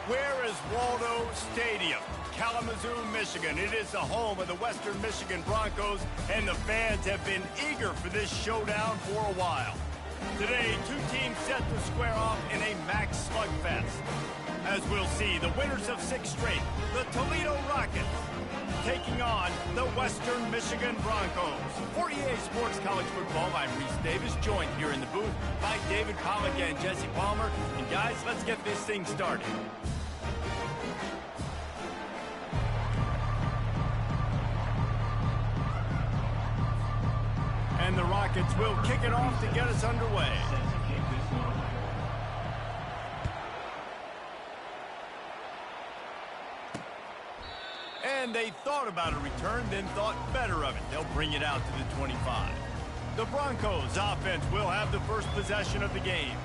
Where is Waldo Stadium? Kalamazoo, Michigan. It is the home of the Western Michigan Broncos, and the fans have been eager for this showdown for a while. Today, two teams set to square off in a max slugfest. As we'll see, the winners of 6 straight, the Toledo Rockets, taking on the Western Michigan Broncos. For EA Sports College Football, I'm Reese Davis, joined here in the booth by David Pollack and Jesse Palmer. And guys, let's get this thing started. And the Rockets will kick it off to get us underway. And they thought about a return, then thought better of it. They'll bring it out to the 25. The Broncos offense will have the first possession of the game.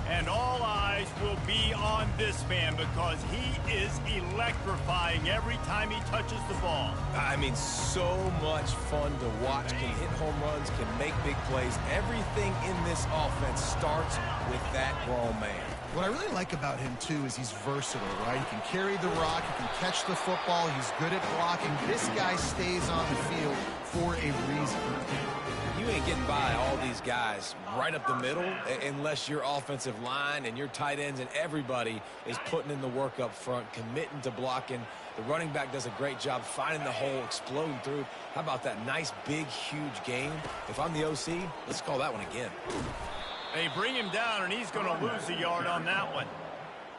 And all eyes will be on this man because he is electrifying every time he touches the ball. I mean, so much fun to watch. Can hit home runs, can make big plays. Everything in this offense starts with that grown man. What I really like about him, too, is he's versatile, right? He can carry the rock, he can catch the football, he's good at blocking. This guy stays on the field for a reason. You ain't getting by all these guys right up the middle unless your offensive line and your tight ends and everybody is putting in the work up front, committing to blocking. The running back does a great job finding the hole, exploding through. How about that nice, big, huge game? If I'm the OC, let's call that one again. They bring him down, and he's going to lose a yard on that one.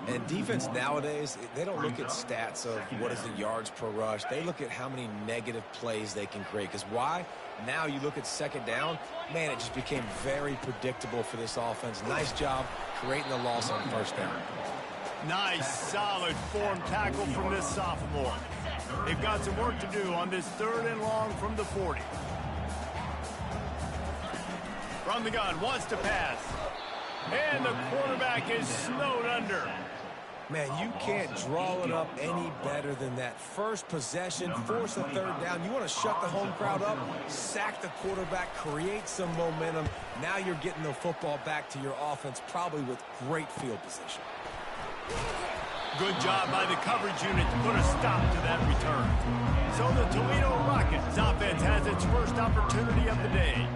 And defense nowadays, they don't look at stats of what is the yards per rush. They look at how many negative plays they can create. Because why? Now you look at second down, man, it just became very predictable for this offense. Nice job creating the loss on first down. Nice, solid form tackle from this sophomore. They've got some work to do on this 3rd and long from the 40. From the gun, wants to pass. And the quarterback is snowed under. Man, you can't draw it up any better than that. First possession, force a 3rd down. You want to shut the home crowd up, sack the quarterback, create some momentum. Now you're getting the football back to your offense, probably with great field position. Good job by the coverage unit to put a stop to that return. So the Toledo Rockets offense has its first opportunity of the day.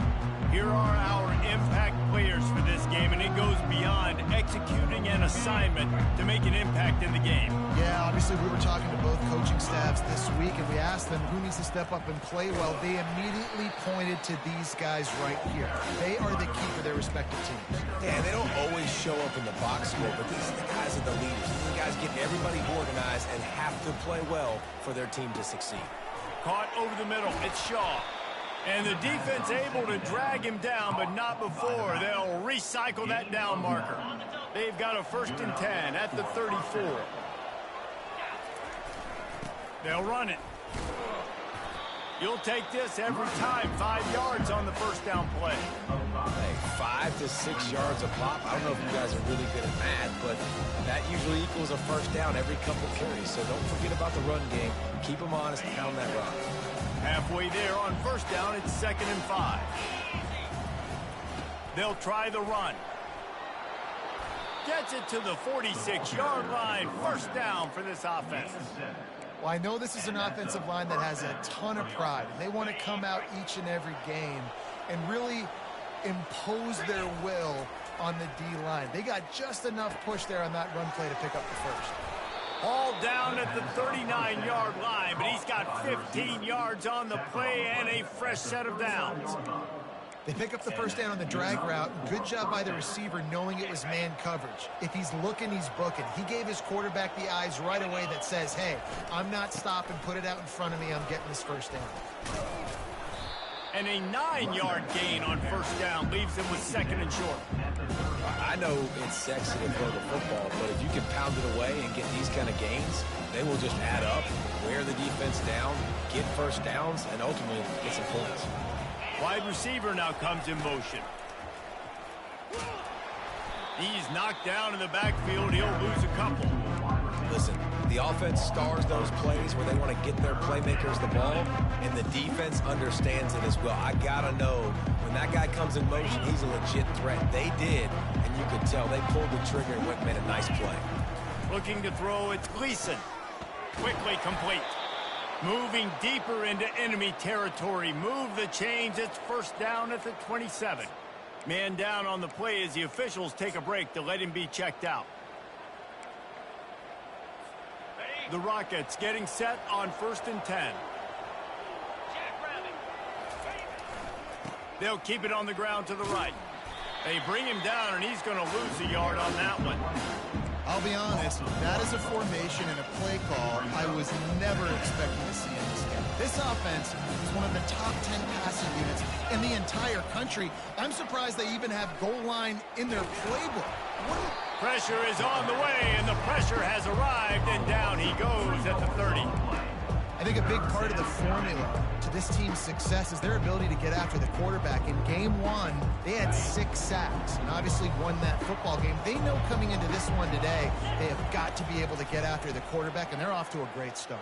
Here are our impact players for this game, and it goes beyond executing an assignment to make an impact in the game. Yeah, obviously we were talking to both coaching staffs this week, and we asked them who needs to step up and play well. They immediately pointed to these guys right here. They are the key for their respective teams. Yeah, they don't always show up in the box score, but these are the guys that are the leaders. These are the guys getting everybody organized and have to play well for their team to succeed. Caught over the middle. It's Shaw. And the defense able to drag him down, but not before. They'll recycle that down marker. They've got a 1st and 10 at the 34. They'll run it. You'll take this every time. 5 yards on the first down play. Hey, 5 to 6 yards a pop. I don't know if you guys are really good at math, but that usually equals a first down every couple carries. So don't forget about the run game. Keep them honest and pound that rock. Halfway there on first down, it's 2nd and 5. They'll try the run. Gets it to the 46-yard line. First down for this offense. Well, I know this is an offensive line that has a ton of pride. They want to come out each and every game and really impose their will on the D-line. They got just enough push there on that run play to pick up the first. All down at the 39-yard line, but he's got 15 yards on the play and a fresh set of downs. They pick up the first down on the drag route. Good job by the receiver knowing it was man coverage. If he's looking, he's booking. He gave his quarterback the eyes right away that says, hey, I'm not stopping. Put it out in front of me. I'm getting this first down. And a 9-yard gain on first down leaves him with 2nd and short. I know it's sexy to throw the football, but if you can pound it away and get these kind of gains, they will just add up, wear the defense down, get first downs, and ultimately get some points. Wide receiver now comes in motion. He's knocked down in the backfield. He'll lose a couple. Listen, the offense stars those plays where they want to get their playmakers the ball, and the defense understands it as well. I got to know when that guy comes in motion, he's a legit threat. They did, and you could tell they pulled the trigger and went and made a nice play. Looking to throw, it's Gleason. Quickly complete. Moving deeper into enemy territory. Move the chains. It's first down at the 27. Man down on the play as the officials take a break to let him be checked out. The Rockets getting set on 1st and 10. They'll keep it on the ground to the right. They bring him down, and he's going to lose a yard on that one. I'll be honest, that is a formation and a play call I was never expecting to see in this game. This offense is one of the top 10 passing units in the entire country. I'm surprised they even have goal line in their playbook. Pressure is on the way, and the pressure has arrived, and down he goes at the 30. I think a big part of the formula to this team's success is their ability to get after the quarterback. In game 1, they had 6 sacks and obviously won that football game. They know coming into this one today, they have got to be able to get after the quarterback, and they're off to a great start.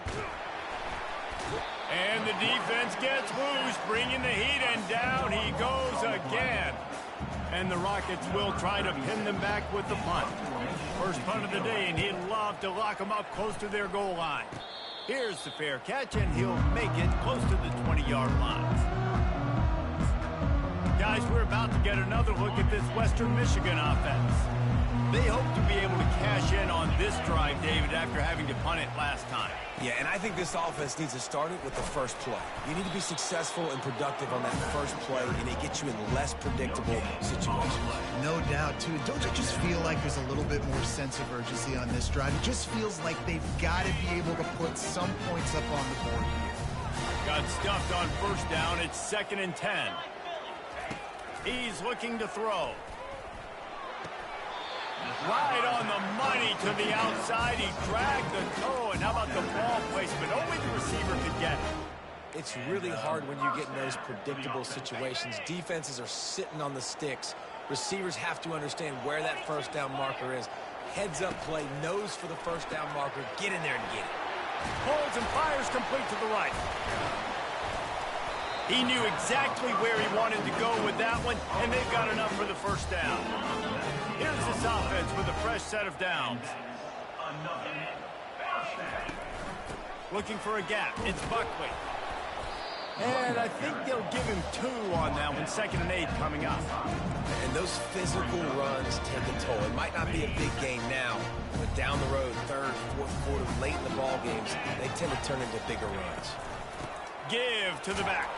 And the defense gets loose, bringing the heat, and down he goes again. And the Rockets will try to pin them back with the punt. First punt of the day, and he'd love to lock them up close to their goal line. Here's the fair catch, and he'll make it close to the 20-yard line. Guys, we're about to get another look at this Western Michigan offense. They hope to be able to cash in on this drive, David, after having to punt it last time. Yeah, and I think this offense needs to start it with the first play. You need to be successful and productive on that first play, and it gets you in less predictable situations. No doubt, too. Don't you just feel like there's a little bit more sense of urgency on this drive? It just feels like they've got to be able to put some points up on the board here. Got stuffed on first down. It's 2nd and 10. He's looking to throw. Right on the money to the outside. He dragged the toe, and how about the ball placement? Only the receiver could get it. It's really hard when you get in those predictable situations. Defenses are sitting on the sticks. Receivers have to understand where that first down marker is. Heads up play, nose for the first down marker. Get in there and get it. Pulls and fires complete to the right. He knew exactly where he wanted to go with that one, and they've got enough for the first down. Here's this offense with a fresh set of downs. Looking for a gap. It's Buckley. And I think they'll give him 2 on that one. 2nd and 8 coming up. And those physical runs take a toll. It might not be a big game now, but down the road, 3rd, 4th quarter, late in the ball games, they tend to turn into bigger runs. Give to the back.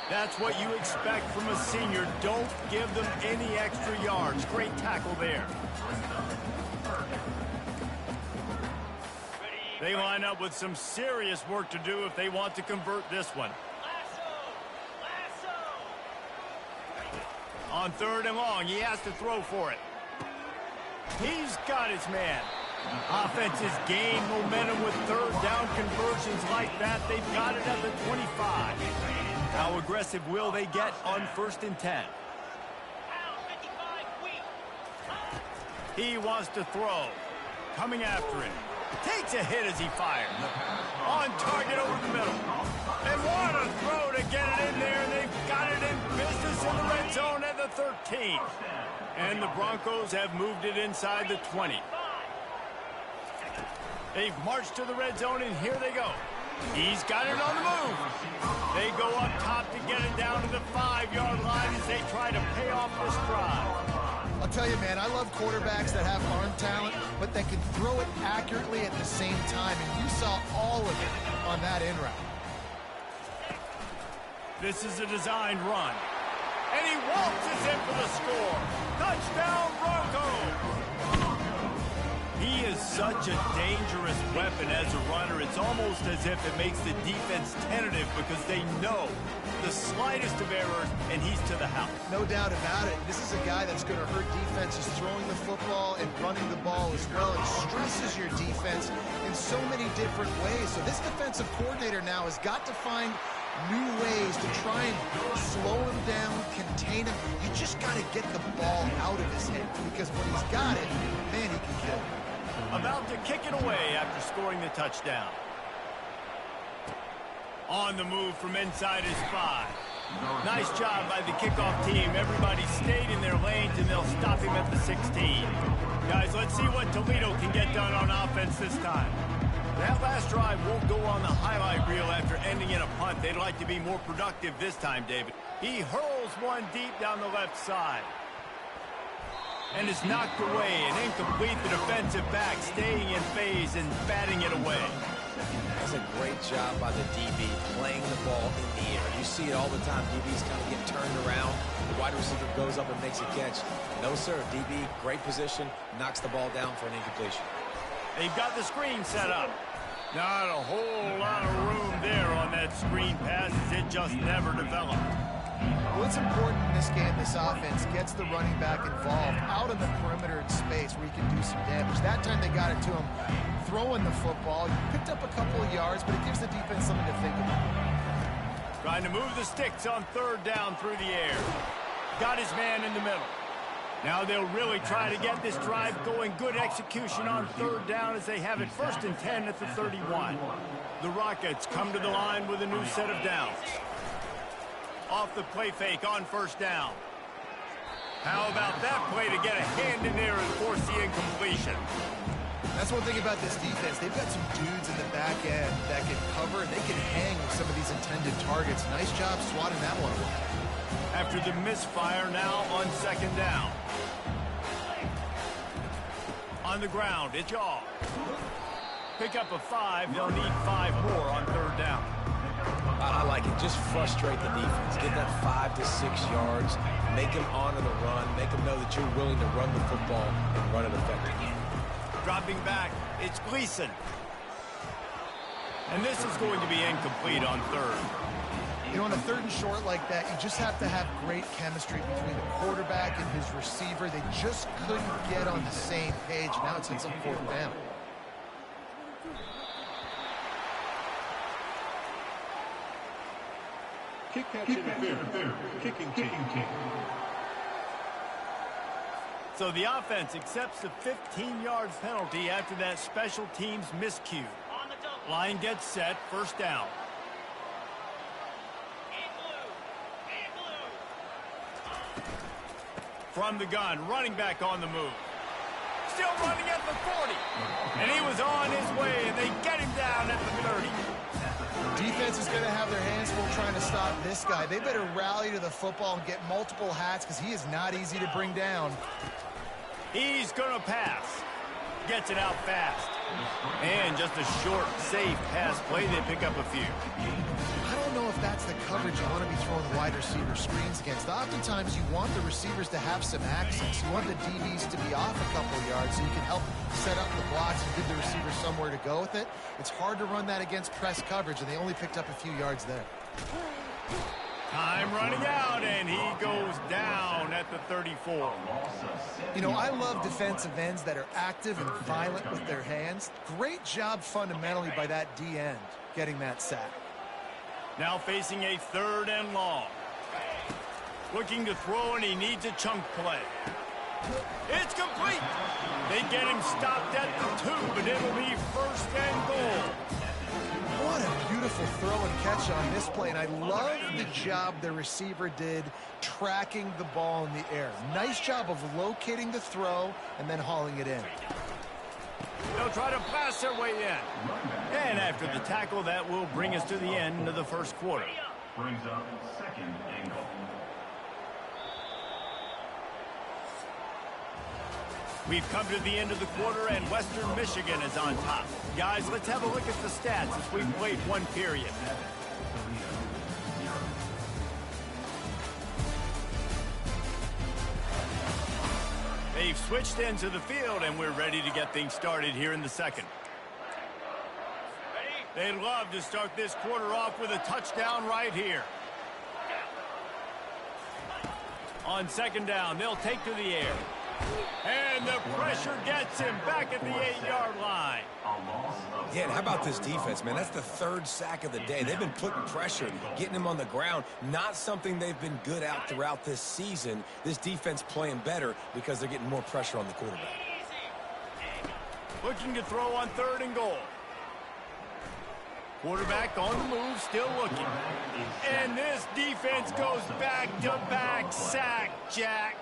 That's what you expect from a senior. Don't give them any extra yards. Great tackle there. They line up with some serious work to do if they want to convert this one. On 3rd and long, he has to throw for it. He's got his man. Offenses gain momentum with 3rd down conversions like that. They've got it at the 25. How aggressive will they get on 1st and 10? He wants to throw. Coming after him. Takes a hit as he fires. On target over the middle. And what a throw to get it in there. And they've got it in business in the red zone at the 13. And the Broncos have moved it inside the 20. They've marched to the red zone, and here they go. He's got it on the move. They go up top to get it down to the 5-yard line as they try to pay off this drive. I'll tell you, man, I love quarterbacks that have arm talent, but that can throw it accurately at the same time, and you saw all of it on that in route. This is a designed run. And he waltzes in for the score. Touchdown, Broncos! He is such a dangerous weapon as a runner. It's almost as if it makes the defense tentative because they know the slightest of errors, and he's to the house. No doubt about it. This is a guy that's going to hurt defenses throwing the football and running the ball as well. It stresses your defense in so many different ways. So this defensive coordinator now has got to find new ways to try and slow him down, contain him. You just got to get the ball out of his head because when he's got it, man, he can kill it. About to kick it away after scoring the touchdown. On the move from inside his 5. Nice job by the kickoff team. Everybody stayed in their lanes, and they'll stop him at the 16. Guys, let's see what Toledo can get done on offense this time. That last drive won't go on the highlight reel after ending in a punt. They'd like to be more productive this time, David. He hurls one deep down the left side. And it's knocked away and incomplete. The defensive back staying in phase and batting it away. That's a great job by the DB playing the ball in the air. You see it all the time. DBs kind of get turned around. The wide receiver goes up and makes a catch. No, sir. DB, great position, knocks the ball down for an incompletion. They've got the screen set up. Not a whole lot of room there on that screen pass, as it just never developed. Well, it's important in this game, this offense gets the running back involved out in the perimeter in space where he can do some damage. That time they got it to him throwing the football. He picked up a couple of yards, but it gives the defense something to think about. Trying to move the sticks on third down through the air. Got his man in the middle. Now they'll really try to get this drive going. Good execution on third down as they have it 1st and 10 at the 31. The Rockets come to the line with a new set of downs. Off the play fake on 1st down. How about that play to get a hand in there and force the incompletion? That's one thing about this defense. They've got some dudes in the back end that can cover, and they can hang with some of these intended targets. Nice job swatting that one away. After the misfire, now on 2nd down. On the ground, it's Yaw. Pick up a 5. They'll need 5 more on 3rd down. I like it. Just frustrate the defense. Get that 5 to 6 yards. Make them honor the run. Make them know that you're willing to run the football and run it effectively. Dropping back, it's Gleason. And this is going to be incomplete on 3rd. You know, on a 3rd and short like that, you just have to have great chemistry between the quarterback and his receiver. They just couldn't get on the same page. Now it's on 4th down. Kick catch interference. Kicking team. So the offense accepts the 15-yard penalty after that special teams miscue. Line gets set, 1st down. From the gun, running back on the move. Still running at the 40. And he was on his way, and they get him down at the 30. Defense is going to have their hands full trying to stop this guy. They better rally to the football and get multiple hats because he is not easy to bring down. He's going to pass. Gets it out fast. And just a short, safe pass play. They pick up a few. I don't know if that's the coverage you want to be throwing the wide receiver screens against. Oftentimes you want the receivers to have some access. You want the DBs to be off a couple yards so you can help set up the blocks and give the receiver somewhere to go with it. It's hard to run that against press coverage, and they only picked up a few yards there. Time running out, and he goes down at the 34. You know, I love defensive ends that are active and violent with their hands. Great job fundamentally by that D end getting that sack. Now facing a 3rd and long. Looking to throw, and he needs a chunk play. It's complete. They get him stopped at the 2, but it'll be 1st and goal. What a beautiful throw and catch on this play, and I love the job the receiver did tracking the ball in the air. Nice job of locating the throw and then hauling it in. They'll try to pass their way in. And after the tackle, that will bring us to the end of the 1st quarter. Brings up 2nd and goal. We've come to the end of the quarter, and Western Michigan is on top. Guys, let's have a look at the stats as we've played 1 period. They've switched into the field, and we're ready to get things started here in the 2nd. They'd love to start this quarter off with a touchdown right here. On 2nd down, they'll take to the air. And the pressure gets him back at the 8-yard line. Yeah, and how about this defense, man? That's the 3rd sack of the day. They've been putting pressure, getting him on the ground. Not something they've been good at throughout this season. This defense playing better because they're getting more pressure on the quarterback. Looking to throw on 3rd and goal. Quarterback on the move, still looking. And this defense goes back-to-back sack, Jack.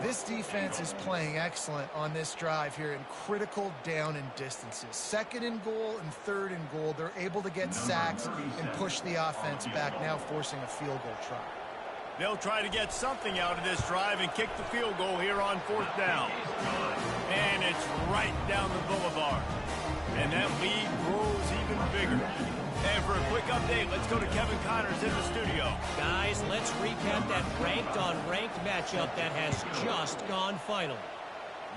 This defense is playing excellent on this drive here in critical down and distances. 2nd and goal and 3rd and goal. They're able to get sacks and push the offense back, now forcing a field goal try. They'll try to get something out of this drive and kick the field goal here on 4th down. And it's right down the boulevard. And that lead grows even bigger. And for a quick update, let's go to Kevin Connors in the studio. Guys, let's recap that ranked-on-ranked matchup that has just gone final.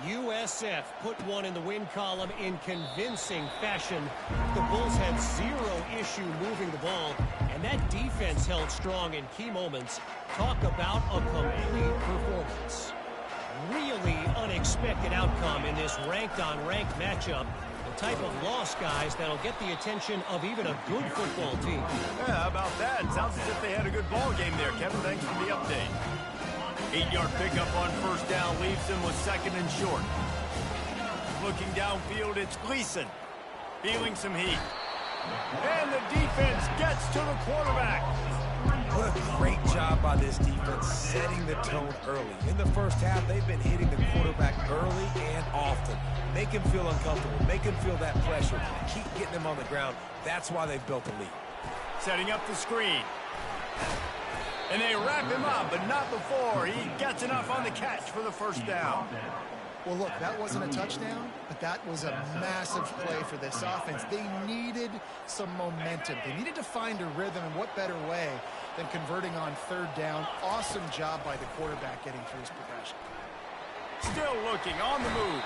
USF put one in the win column in convincing fashion. The Bulls had 0 issue moving the ball, and that defense held strong in key moments. Talk about a complete performance. Really unexpected outcome in this ranked-on-ranked matchup. The type of loss, guys, that'll get the attention of even a good football team. Yeah, how about that? Sounds as if they had a good ball game there. Kevin, thanks for the update. 8-yard pickup on 1st down leaves them with 2nd and short. Looking downfield, it's Gleason. Feeling some heat. And the defense gets to the quarterback. What a great job by this defense setting the tone early. In the first half, they've been hitting the quarterback early and often. Make him feel uncomfortable. Make him feel that pressure. Keep getting him on the ground. That's why they've built the lead. Setting up the screen. And they wrap him up, but not before he gets enough on the catch for the 1st down. Well, look, that wasn't a touchdown, but that was a massive play for this offense. They needed some momentum. They needed to find a rhythm, and what better way than converting on 3rd down. Awesome job by the quarterback getting through his progression. Still looking on the move.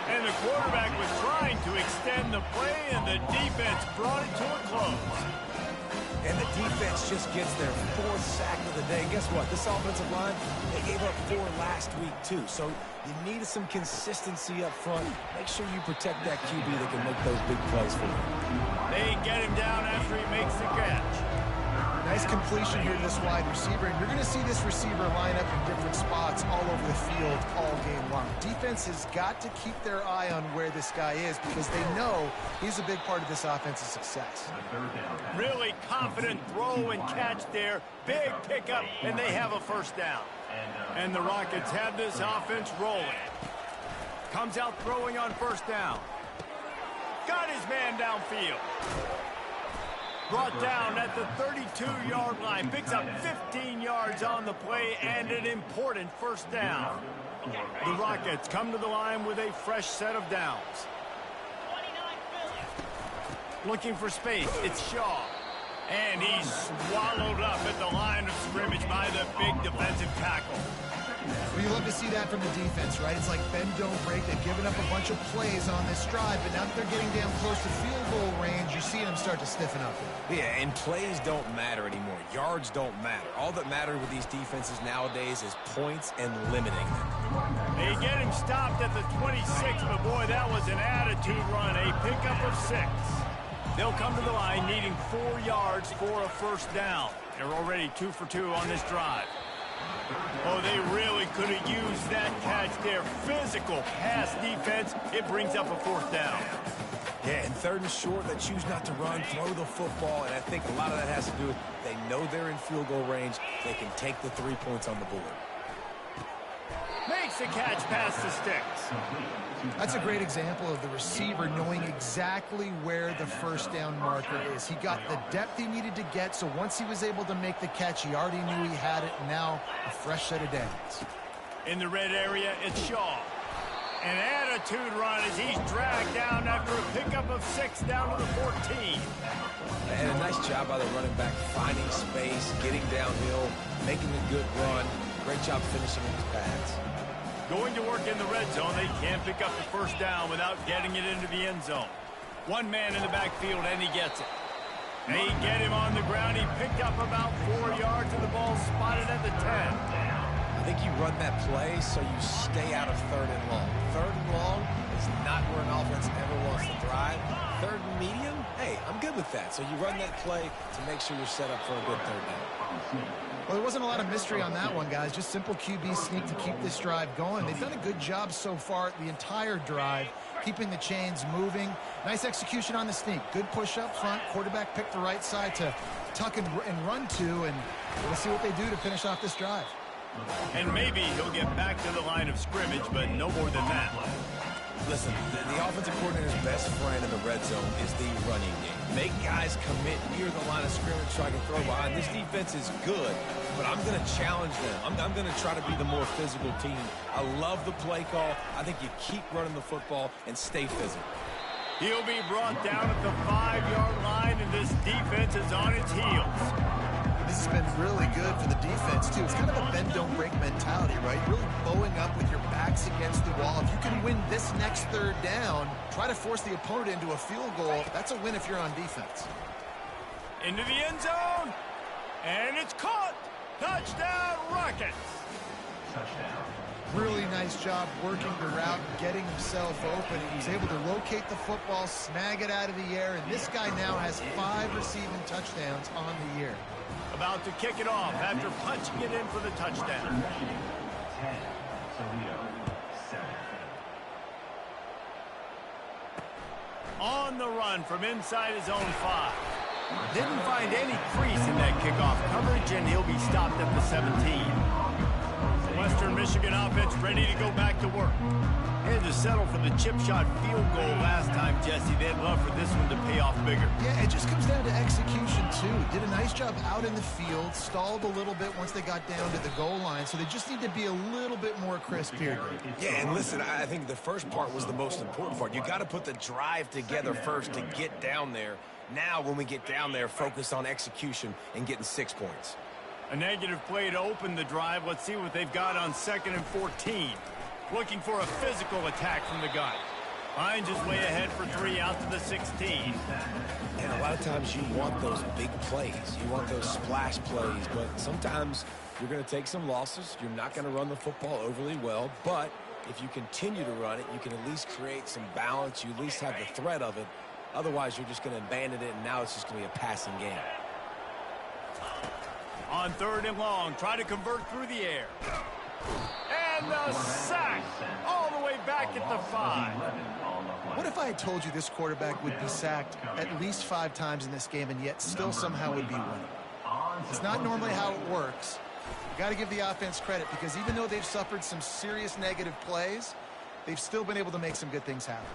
And the quarterback was trying to extend the play, and the defense brought it to a close. And the defense just gets their 4th sack of the day. And guess what? This offensive line, they gave up 4 last week, too. So you need some consistency up front. Make sure you protect that QB that can make those big plays for you. They get him down after he makes the catch. Nice completion here to this wide receiver, and you're going to see this receiver line up in different spots all over the field all game long. Defense has got to keep their eye on where this guy is because they know he's a big part of this offense's success. Really confident throw and catch there. Big pickup, and they have a 1st down. And the Rockets have this offense rolling. Comes out throwing on 1st down. Got his man downfield. Brought down at the 32-yard line. Picks up 15 yards on the play and an important 1st down. The Rockets come to the line with a fresh set of downs. Looking for space. It's Shaw. And he's swallowed up at the line of scrimmage by the big defensive tackle. Well, you love to see that from the defense, right? It's like bend, don't break. They've given up a bunch of plays on this drive, but now that they're getting down close to field goal range, you're seeing them start to stiffen up. Yeah, and plays don't matter anymore. Yards don't matter. All that matters with these defenses nowadays is points and limiting them. They get him stopped at the 26, but boy, that was an attitude run. A pickup of 6. They'll come to the line needing 4 yards for a 1st down. They're already 2 for 2 on this drive. Oh, they really could have used that catch there. Physical pass defense. It brings up a 4th down. Yeah, and 3rd and short, they choose not to run, throw the football, and I think a lot of that has to do with they know they're in field goal range. They can take the 3 points on the board. Makes the catch past the sticks. That's a great example of the receiver knowing exactly where the 1st down marker is. He got the depth he needed to get, so once he was able to make the catch, he already knew he had it, and now a fresh set of downs. In the red area, it's Shaw. An attitude run as he's dragged down after a pickup of 6 down to the 14. And a nice job by the running back, finding space, getting downhill, making a good run. Great job finishing with his pads. Going to work in the red zone, they can't pick up the 1st down without getting it into the end zone. One man in the backfield, and he gets it. They get him on the ground. He picked up about 4 yards, and the ball spotted at the 10. I think you run that play so you stay out of 3rd and long. 3rd and long, is not where an offense ever wants to thrive. Third and medium, hey, I'm good with that. So you run that play to make sure you're set up for a good third down. Well, there wasn't a lot of mystery on that one, guys. Just simple QB sneak to keep this drive going. They've done a good job so far the entire drive, keeping the chains moving. Nice execution on the sneak. Good push up front. Quarterback picked the right side to tuck and run to, and we'll see what they do to finish off this drive. And maybe he'll get back to the line of scrimmage, but no more than that. Listen, the offensive coordinator's best friend in the red zone is the running game. Make guys commit near the line of scrimmage so I can throw behind. This defense is good, but I'm going to challenge them. I'm going to try to be the more physical team. I love the play call. I think you keep running the football and stay physical. He'll be brought down at the 5-yard line, and this defense is on its heels. This has been really good for the defense, too. It's kind of a bend-don't-break mentality, right? Really bowing up with your backs against the wall. If you can win this next third down, try to force the opponent into a field goal. That's a win if you're on defense. Into the end zone, and it's caught. Touchdown, Rockets. Touchdown. Really nice job working the route, getting himself open. He was able to locate the football, snag it out of the air, and this guy now has 5 receiving touchdowns on the year. About to kick it off after punching it in for the touchdown. 10. Toledo, 7. On the run from inside his own 5. Didn't find any crease in that kickoff coverage, and he'll be stopped at the 17. Western Michigan offense ready to go back to work. They had to settle for the chip shot field goal last time, Jesse. They'd love for this one to pay off bigger. Yeah, it just comes down to execution, too. Did a nice job out in the field, stalled a little bit once they got down to the goal line, so they just need to be a little bit more crisp here. Yeah, and listen, I think the first part was the most important part. You got to put the drive together first to get down there. Now, when we get down there, focus on execution and getting 6 points. A negative play to open the drive. Let's see what they've got on 2nd and 14. Looking for a physical attack from the guy. Finds his way ahead for 3 out to the 16. And a lot of times you want those big plays. You want those splash plays. But sometimes you're going to take some losses. You're not going to run the football overly well. But if you continue to run it, you can at least create some balance. You at least have the threat of it. Otherwise, you're just going to abandon it, and now it's just going to be a passing game. On 3rd and long, try to convert through the air. And the sack all the way back at the 5. What if I had told you this quarterback would be sacked at least 5 times in this game and yet still somehow would be winning? It's not normally how it works. You got to give the offense credit because even though they've suffered some serious negative plays, they've still been able to make some good things happen.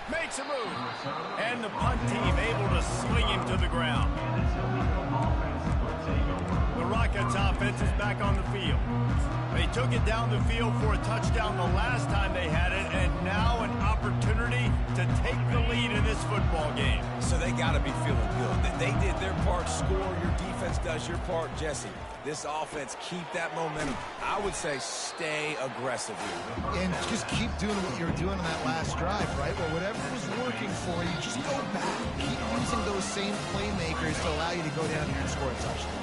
Makes a move. And the punt team able to sling him to the ground. The Rockets offense is back on the field. They took it down the field for a touchdown the last time they had it, and now an opportunity to take the lead in this football game. So they got to be feeling good. They did their part, score. Your defense does your part, Jesse. This offense, keep that momentum. I would say stay aggressive here. And just keep doing what you're doing on that last drive, right? Well, whatever was working for you, just go back. Keep using those same playmakers to allow you to go down here and score a touchdown.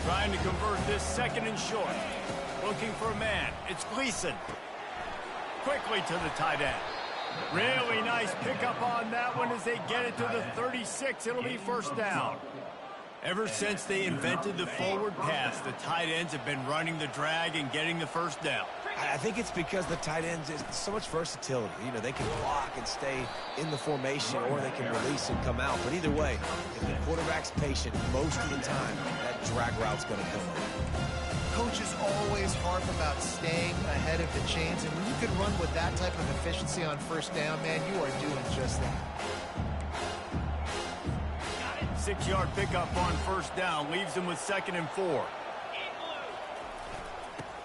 Trying to convert this 2nd and short. Looking for a man. It's Gleason. Quickly to the tight end. Really nice pickup on that one as they get it to the 36. It'll be 1st down. Ever since they invented the forward pass, the tight ends have been running the drag and getting the 1st down. I think it's because the tight ends is so much versatility. You know, they can block and stay in the formation, or they can release and come out. But either way, if the quarterback's patient most of the time, that drag route's going to come up. Coaches always harp about staying ahead of the chains, and when you can run with that type of efficiency on 1st down, man, you are doing just that. 6-yard pickup on 1st down leaves them with 2nd and 4.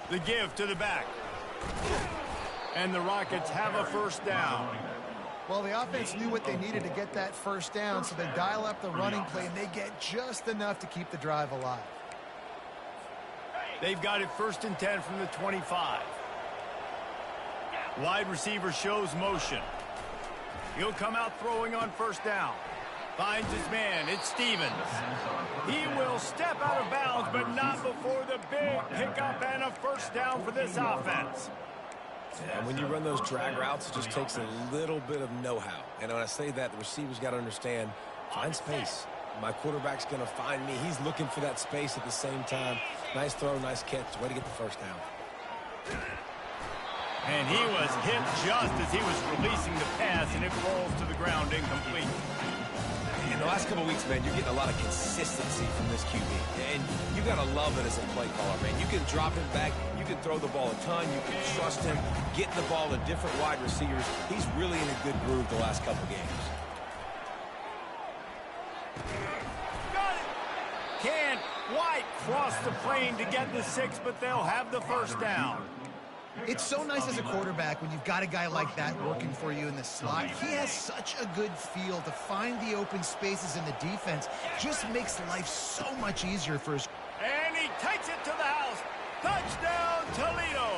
The give to the back. And the Rockets have a 1st down. Well, the offense knew what they needed to get that 1st down, so they dial up the running play, and they get just enough to keep the drive alive. They've got it 1st and 10 from the 25. Wide receiver shows motion. He'll come out throwing on 1st down. Finds his man. It's Stevens. He will step out of bounds, but not before the big pickup and a 1st down for this offense. And when you run those drag routes, it just takes a little bit of know-how. And when I say that, the receiver's got to understand, find space. My quarterback's going to find me. He's looking for that space at the same time. Nice throw, nice catch. Way to get the first down. And he was hit just as he was releasing the pass, and it falls to the ground incomplete. In the last couple of weeks, man, you're getting a lot of consistency from this QB. And you got to love it as a play caller, man. You can drop him back. You can throw the ball a ton. You can trust him, getting the ball to different wide receivers. He's really in a good groove the last couple games. Got it. Can White cross the plane to get the 6, but they'll have the first down. It's so nice as a quarterback when you've got a guy like that working for you in the slot. He has such a good feel to find the open spaces in the defense. Just makes life so much easier for his... And he takes it to the house. Touchdown, Toledo.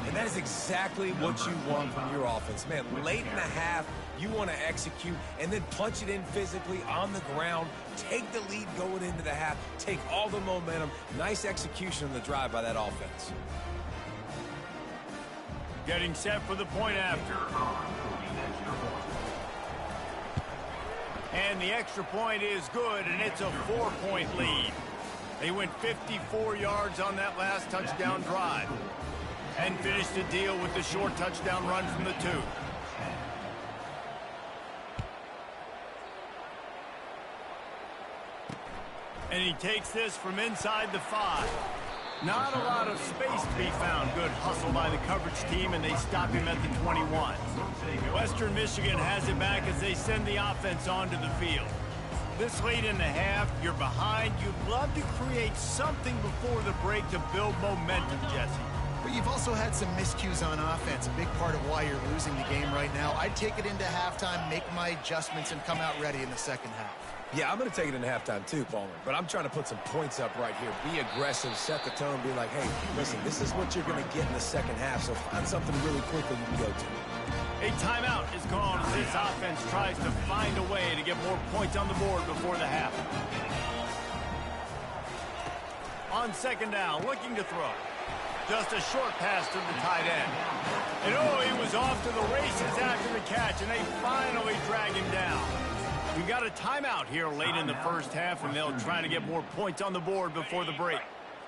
And that is exactly what you want from your offense. Man, late in the half, you want to execute and then punch it in physically on the ground. Take the lead going into the half. Take all the momentum. Nice execution on the drive by that offense. Getting set for the point after. And the extra point is good, and it's a 4-point lead. They went 54 yards on that last touchdown drive and finished the deal with the short touchdown run from the 2. And he takes this from inside the 5. Not a lot of space to be found. Good hustle by the coverage team, and they stop him at the 21. Western Michigan has it back as they send the offense onto the field. This late in the half, you're behind. You'd love to create something before the break to build momentum, Jesse. But you've also had some miscues on offense, a big part of why you're losing the game right now. I'd take it into halftime, make my adjustments, and come out ready in the second half. Yeah, I'm going to take it into halftime too, Palmer. But I'm trying to put some points up right here. Be aggressive, set the tone, be like, hey, listen, this is what you're going to get in the second half, so find something really quickly you can go to. A timeout is called as this offense tries to find a way to get more points on the board before the half. On second down, looking to throw. Just a short pass to the tight end. And oh, he was off to the races after the catch, and they finally drag him down. We got a timeout here late in the first half, and they'll try to get more points on the board before the break.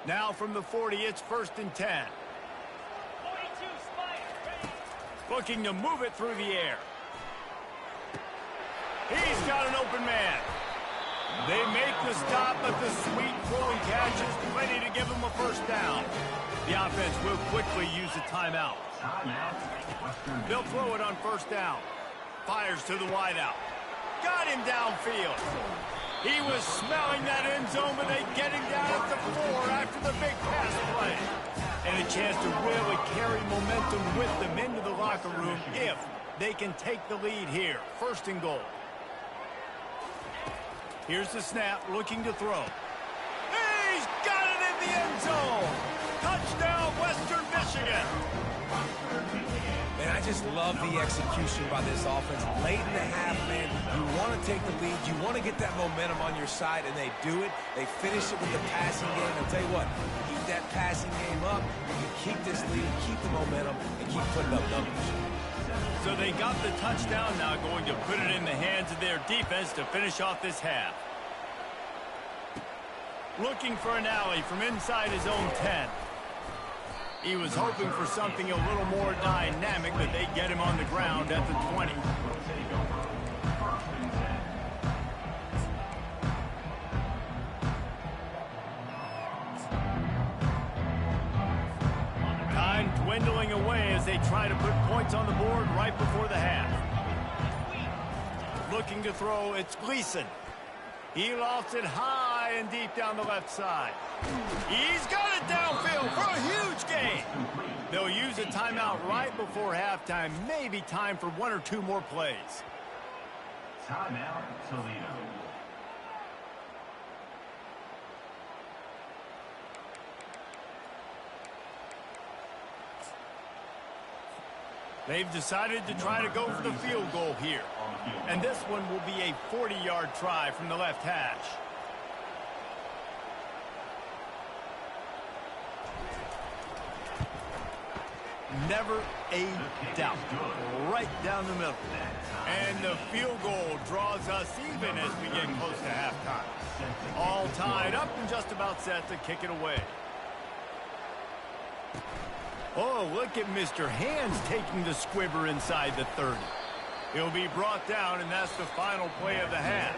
Now from the 40, it's 1st and 10. Looking to move it through the air. He's got an open man. They make the stop, but the sweet throwing catch is ready to give him a first down. The offense will quickly use a timeout. They'll throw it on first down. Fires to the wideout. Got him downfield. He was smelling that end zone, but they get him down at the 4 after the big pass play. And a chance to really carry momentum with them into the locker room if they can take the lead here. 1st and goal. Here's the snap, looking to throw. He's got it in the end zone. Touchdown, Western Michigan. Man, I just love the execution by this offense. Late in the half, man, you want to take the lead. You want to get that momentum on your side, and they do it. They finish it with the passing game. I'll tell you what, keep that passing game up. You keep this lead, keep the momentum, and keep putting up numbers. So they got the touchdown, now going to put it in the hands of their defense to finish off this half. Looking for an alley from inside his own 10. He was hoping for something a little more dynamic, but they get him on the ground at the 20. Time dwindling away as they try to put points on the board right before the half. Looking to throw, it's Gleason. He lofts it high and deep down the left side. He's got it downfield for a huge gain. They'll use a timeout right before halftime. Maybe time for 1 or 2 more plays. Timeout, Toledo. They've decided to try to go for the field goal here. And this one will be a 40-yard try from the left hash. Never a doubt. Right down the middle. And the field goal draws us even as we get close to halftime. All tied up and just about set to kick it away. Oh, look at Mr. Hands taking the squibber inside the 30. He'll be brought down, and that's the final play of the half.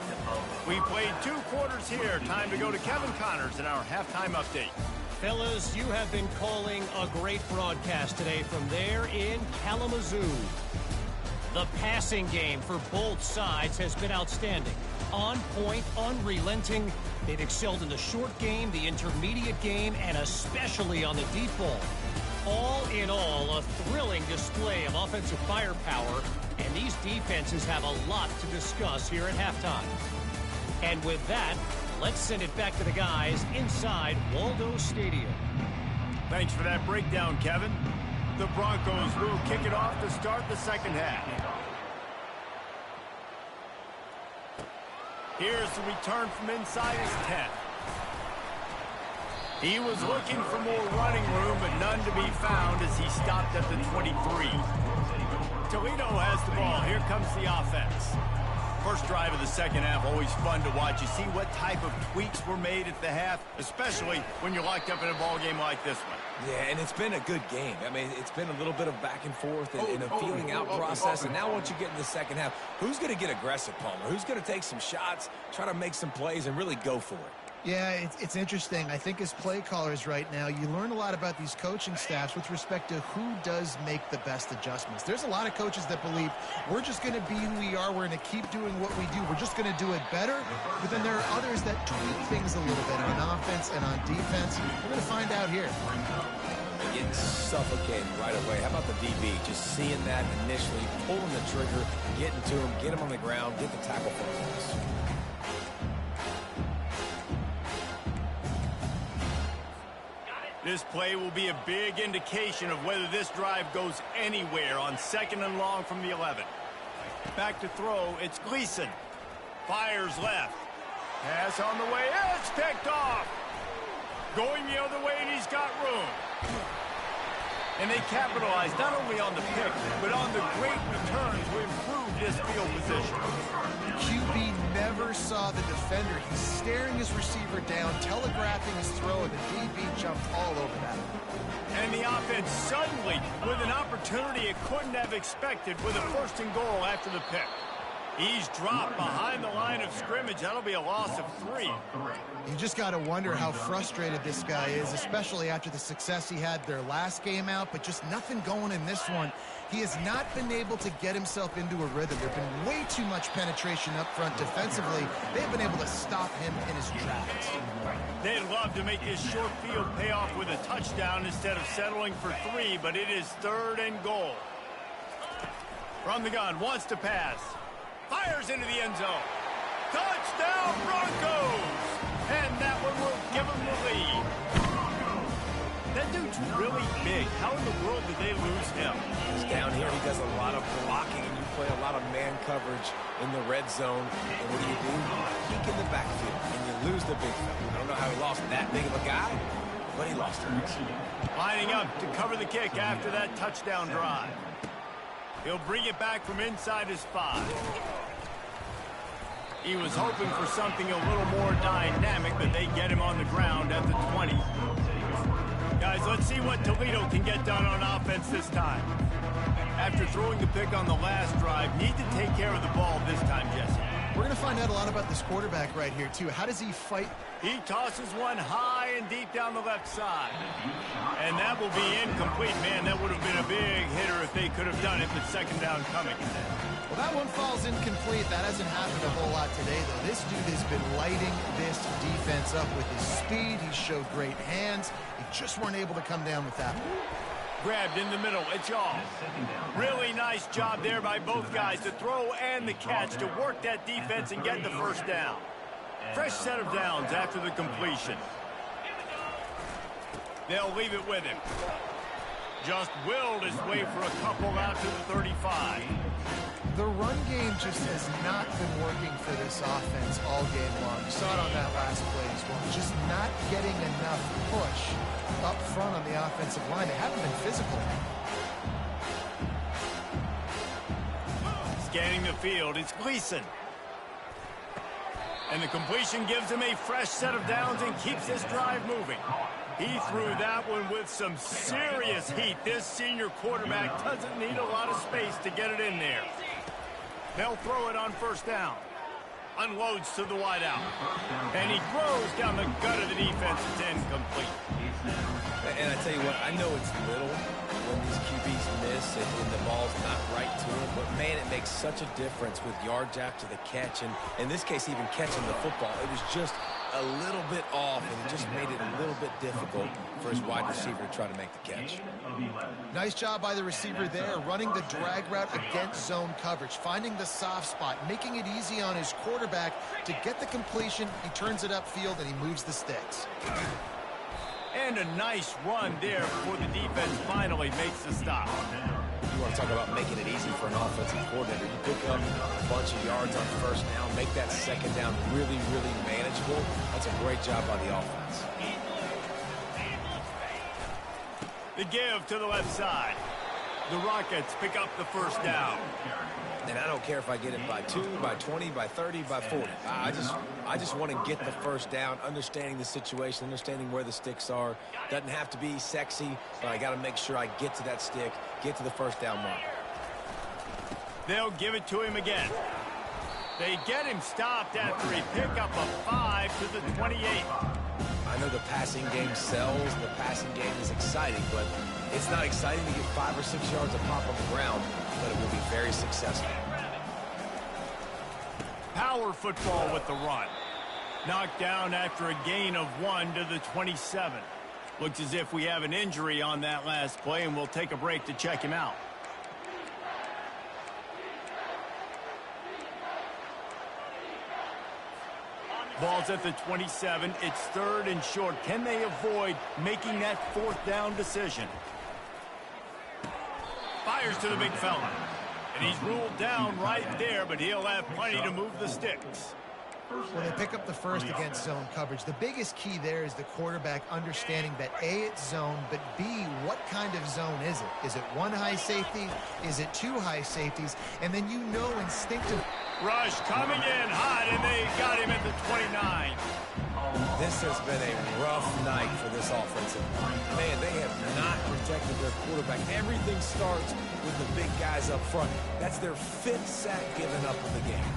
We played 2 quarters here. Time to go to Kevin Connors in our halftime update. Fellas, you have been calling a great broadcast today from there in Kalamazoo. The passing game for both sides has been outstanding. On point, unrelenting. They've excelled in the short game, the intermediate game, and especially on the deep ball. All in all, a thrilling display of offensive firepower, and these defenses have a lot to discuss here at halftime. And with that, let's send it back to the guys inside Waldo Stadium. Thanks for that breakdown, Kevin. The Broncos will kick it off to start the second half. Here's the return from inside his 10. He was looking for more running room, but none to be found as he stopped at the 23. Toledo has the ball. Here comes the offense. First drive of the second half, always fun to watch. You see what type of tweaks were made at the half, especially when you're locked up in a ball game like this one. Yeah, and it's been a good game. I mean, it's been a little bit of back and forth and a feeling out process. And now once you get in the second half, who's going to get aggressive, Palmer? Who's going to take some shots, try to make some plays, and really go for it? Yeah, it's interesting. I think as play callers right now, you learn a lot about these coaching staffs with respect to who does make the best adjustments. There's a lot of coaches that believe we're just going to be who we are. We're going to keep doing what we do. We're just going to do it better. But then there are others that tweak things a little bit on offense and on defense. We're going to find out here. Getting suffocated right away. How about the DB? Just seeing that initially, pulling the trigger, getting to him, get him on the ground, get the tackle for his loss. This play will be a big indication of whether this drive goes anywhere on 2nd and long from the 11. Back to throw, it's Gleason. Fires left. Pass on the way, it's picked off. Going the other way, and he's got room. And they capitalize not only on the pick, but on the great return to improve this field position. QB never saw the defender. He's staring his receiver down, telegraphing his throw, and the DB jumped all over that. And the offense suddenly, with an opportunity it couldn't have expected, with a 1st and goal after the pick. He's dropped behind the line of scrimmage. That'll be a loss of 3. You just got to wonder how frustrated this guy is, especially after the success he had their last game out, but just nothing going in this one. He has not been able to get himself into a rhythm. There's been way too much penetration up front defensively. They've been able to stop him in his tracks. They'd love to make this short field pay off with a touchdown instead of settling for 3, but it is 3rd and goal. From the gun, wants to pass. Fires into the end zone. Touchdown, Broncos! And that one will give them the lead. That dude's really big. How in the world did they lose him? He's down here. He does a lot of blocking, and you play a lot of man coverage in the red zone. And what do? Peek in the backfield, and you lose the big fella. I don't know how he lost that big of a guy, but he lost him. Lining up to cover the kick after that touchdown drive. He'll bring it back from inside his 5. He was hoping for something a little more dynamic, but they get him on the ground at the 20. Guys, let's see what Toledo can get done on offense this time. After throwing the pick on the last drive, need to take care of the ball this time, Jesse. We're going to find out a lot about this quarterback right here, too. How does he fight? He tosses one high and deep down the left side. And that will be incomplete. Man, that would have been a big hitter if they could have done it, but 2nd down coming. Well, that one falls incomplete. That hasn't happened a whole lot today, though. This dude has been lighting this defense up with his speed. He showed great hands. He just weren't able to come down with that one. Grabbed in the middle. It's y'all. Really nice job there by both guys to throw and the catch to work that defense and get the 1st down. Fresh set of downs after the completion. They'll leave it with him. Just willed his way for a couple out to the 35. The run game just has not been working for this offense all game long. You saw it on that last play as well. Just not getting enough push up front on the offensive line. They haven't been physical. Scanning the field, it's Gleason. And the completion gives him a fresh set of downs and keeps this drive moving. He threw that one with some serious heat. This senior quarterback doesn't need a lot of space to get it in there. They'll throw it on first down. Unloads to the wideout. And he throws down the gut of the defense. It's incomplete. And I tell you what, I know it's little when these QBs miss and the ball's not right to them, but man, it makes such a difference with yards after the catch, and in this case, even catching the football. It was just a little bit off, and it just made it a little bit difficult for his wide receiver to try to make the catch. Nice job by the receiver there, running the drag route against zone coverage, finding the soft spot, making it easy on his quarterback to get the completion. He turns it upfield, and he moves the sticks. And a nice run there before the defense finally makes the stop. You want to talk about making it easy for an offensive coordinator. You pick up a bunch of yards on first down, make that second down really, really manageable. That's a great job by the offense. The give to the left side. The Rockets pick up the first down. And I don't care if I get it by 2, by 20, by 30, by 40. I just want to get the first down, understanding the situation, understanding where the sticks are. Doesn't have to be sexy, but I got to make sure I get to that stick, get to the first down mark. They'll give it to him again. They get him stopped after he picked up a 5 to the 28. I know the passing game sells, the passing game is exciting, but it's not exciting to get 5 or 6 yards of pop on the ground, but it will be very successful. Power football with the run. Knocked down after a gain of 1 to the 27. Looks as if we have an injury on that last play, and we'll take a break to check him out. Ball's at the 27. It's 3rd and short. Can they avoid making that 4th down decision? Fires to the big fella. And he's ruled down right there, but he'll have plenty to move the sticks. Well, they pick up the first against zone coverage. The biggest key there is the quarterback understanding that A, it's zone, but B, what kind of zone is it? Is it 1 high safety? Is it 2 high safeties? And then you know instinctively. Rush coming in hot, and they got him at the 29. This has been a rough night for this offensive line. Man, they have not protected their quarterback. Everything starts with the big guys up front. That's their 5th sack given up in the game.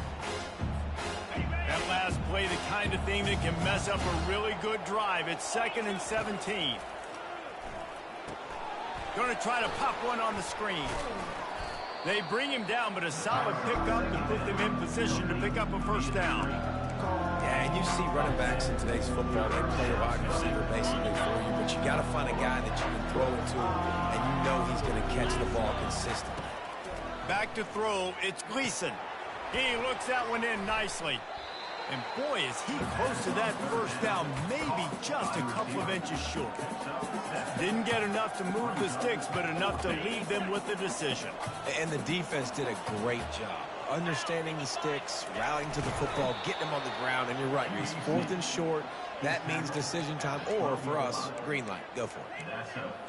That last play, the kind of thing that can mess up a really good drive. It's 2nd and 17. Going to try to pop one on the screen. They bring him down, but a solid pickup to put them in position to pick up a first down. Yeah, and you see running backs in today's football, they play a wide receiver basically for you, but you got to find a guy that you can throw it to, and you know he's going to catch the ball consistently. Back to throw, it's Gleason. He looks that one in nicely. And boy, is he close to that first down, maybe just a couple of inches short. Didn't get enough to move the sticks, but enough to leave them with the decision. And the defense did a great job. Understanding the sticks, rallying to the football, getting them on the ground, and you're right, Reese, 4th and short, that means decision time, or for us, green light. Go for it.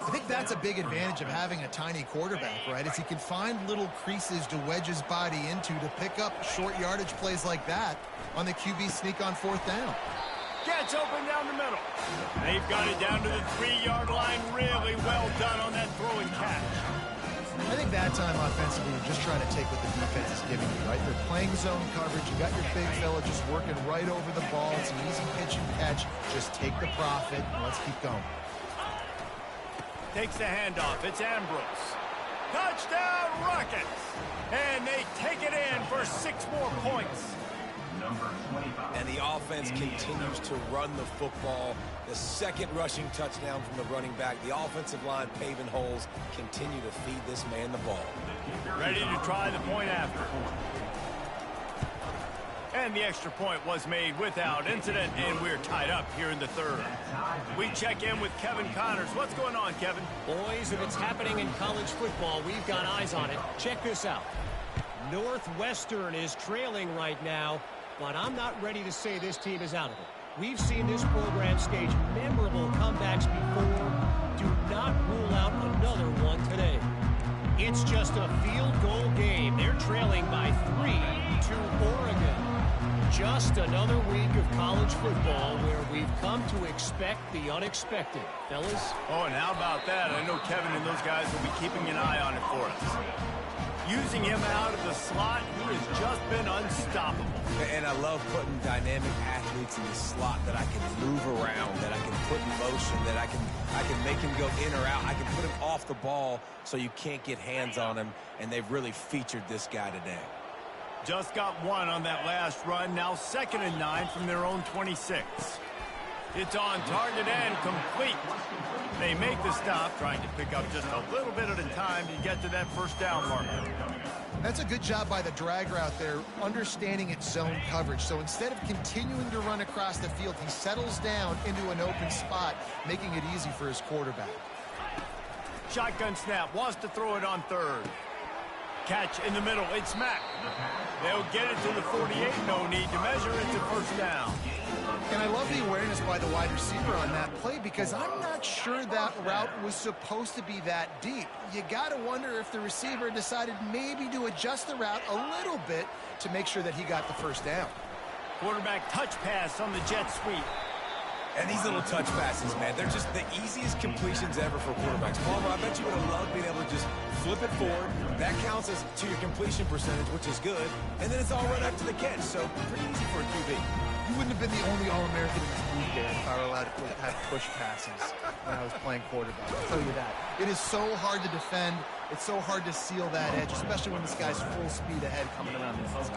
I think that's a big advantage of having a tiny quarterback, right? Is he can find little creases to wedge his body into to pick up short yardage plays like that on the QB sneak on 4th down. Gets open down the middle. They've got it down to the 3-yard line. Really well done on that throw and catch. I think that time offensively, you're just trying to take what the defense is giving you, right? They're playing zone coverage. You got your big fella just working right over the ball. It's an easy pitch and catch. Just take the profit and let's keep going. Takes the handoff. It's Ambrose. Touchdown, Rockets! And they take it in for 6 more points. And the offense continues to run the football. The 2nd rushing touchdown from the running back. The offensive line paving holes. Continue to feed this man the ball. Ready to try the point after. And the extra point was made without incident, and we're tied up here in the 3rd. We check in with Kevin Connors. What's going on, Kevin? Boys, if it's happening in college football, we've got eyes on it. Check this out. Northwestern is trailing right now, but I'm not ready to say this team is out of it. We've seen this program stage memorable comebacks before. Do not rule out another one today. It's just a field goal game. They're trailing by 3 to Oregon. Just another week of college football where we've come to expect the unexpected. Fellas? Oh, and how about that? I know Kevin and those guys will be keeping an eye on it for us. Using him out of the slot, he has just been unstoppable. And I love putting dynamic athletes in the slot that I can move around, that I can put in motion, that I can make him go in or out. I can put him off the ball so you can't get hands on him, and they've really featured this guy today. Just got one on that last run. Now 2nd and 9 from their own 26. It's on target and complete. They make the stop, trying to pick up just a little bit at a time to get to that first down marker. That's a good job by the drag route there, understanding its zone coverage. So instead of continuing to run across the field, he settles down into an open spot, making it easy for his quarterback. Shotgun snap, wants to throw it on 3rd. Catch in the middle, it's Mack. They'll get it to the 48, no need to measure, it's a first down. And I love the awareness by the wide receiver on that play because I'm not sure that route was supposed to be that deep. You got to wonder if the receiver decided maybe to adjust the route a little bit to make sure that he got the first down. Quarterback touch pass on the jet sweep. And these little touch passes, man, they're just the easiest completions ever for quarterbacks. Palmer, I bet you would have loved being able to just flip it forward. That counts as to your completion percentage, which is good. And then it's all right up to the catch, so pretty easy for a QB. You wouldn't have been the only All-American in this league there if I were allowed to have push passes when I was playing quarterback. I'll tell you that. It is so hard to defend. It's so hard to seal that edge, especially when this guy's full speed ahead coming around the inside.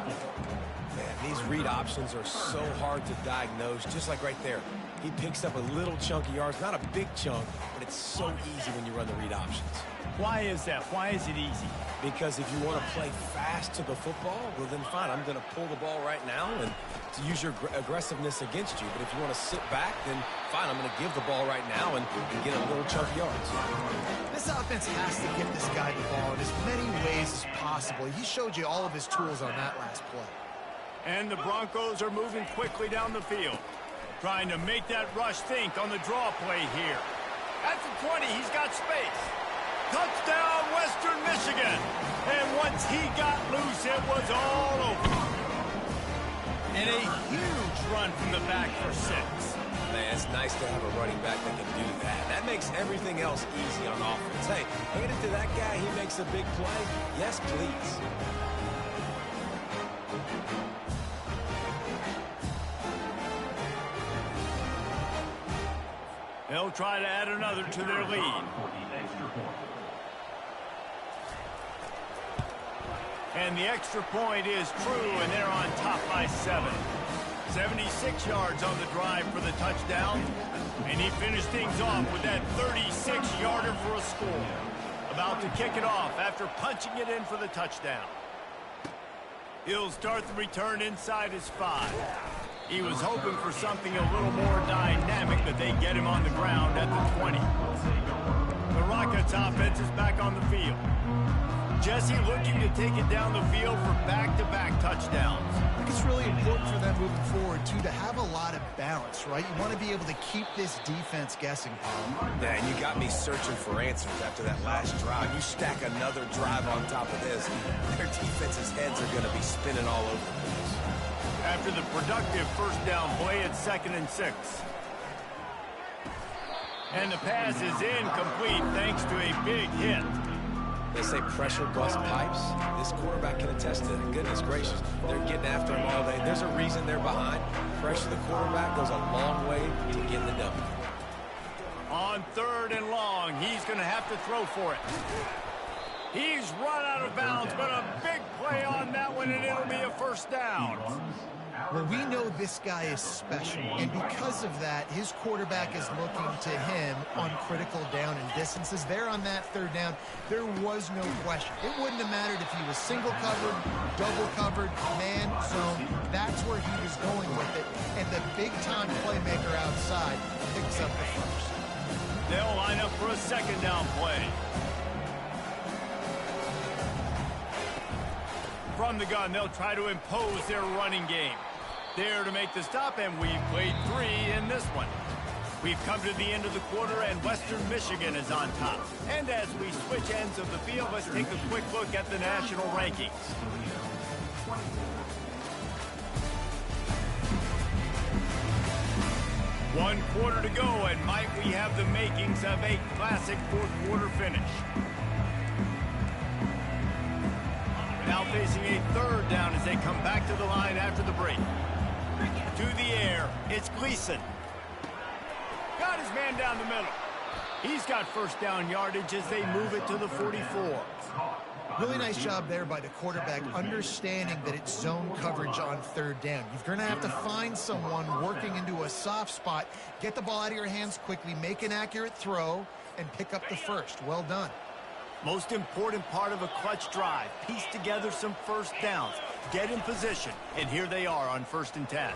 Man, these read options are so hard to diagnose, just like right there. He picks up a little chunk of yards, not a big chunk, but it's so easy when you run the read options. Why is that? Why is it easy? Because if you want to play fast to the football, well then fine, I'm going to pull the ball right now and to use your aggressiveness against you. But if you want to sit back, then fine, I'm going to give the ball right now and get a little chunk of yards. This offense has to give this guy the ball in as many ways as possible. He showed you all of his tools on that last play. And the Broncos are moving quickly down the field, trying to make that rush think on the draw play here. At the 20, he's got space. Touchdown, Western Michigan. And once he got loose, it was all over. And a huge run from the back for 6. Man, it's nice to have a running back that can do that. That makes everything else easy on offense. Hey, hand it to that guy, he makes a big play. Yes, please. They'll try to add another to their lead. And the extra point is true, and they're on top by 7. 76 yards on the drive for the touchdown. And he finished things off with that 36-yarder for a score. About to kick it off after punching it in for the touchdown. He'll start the return inside his 5. He was hoping for something a little more dynamic, but they get him on the ground at the 20. The Rockets offense is back on the field. Jesse looking to take it down the field for back-to-back touchdowns. I think it's really important for them moving forward, too, to have a lot of balance, right? You want to be able to keep this defense guessing, Paul. Yeah, and you got me searching for answers after that last drive. You stack another drive on top of this, their defense's heads are going to be spinning all over the place. After the productive first down play, it's 2nd and 6. And the pass is incomplete thanks to a big hit. They say pressure busts pipes. This quarterback can attest to that. Goodness gracious, they're getting after him all day. There's a reason they're behind. Pressure the quarterback goes a long way to getting the W. On 3rd and long, he's going to have to throw for it. He's run out of bounds, but a big play on that one, and it'll be a first down. Well, we know this guy is special, and because of that, his quarterback is looking to him on critical down and distances. There on that 3rd down, there was no question. It wouldn't have mattered if he was single covered, double covered, man zone. That's where he was going with it, and the big-time playmaker outside picks up the first. They'll line up for a 2nd down play. From the gun, they'll try to impose their running game. There to make the stop, and we've played 3 in this one. We've come to the end of the quarter, and Western Michigan is on top. And as we switch ends of the field, let's take a quick look at the national rankings. One quarter to go, and might we have the makings of a classic fourth-quarter finish. Now facing a third down as they come back to the line after the break. To the air, it's Gleason. Got his man down the middle. He's got first down yardage as they move it to the 44. Really nice job there by the quarterback, understanding that it's zone coverage on third down. You're going to have to find someone working into a soft spot, get the ball out of your hands quickly, make an accurate throw, and pick up the first. Well done. Most important part of a clutch drive. Piece together some first downs. Get in position. And here they are on 1st and 10.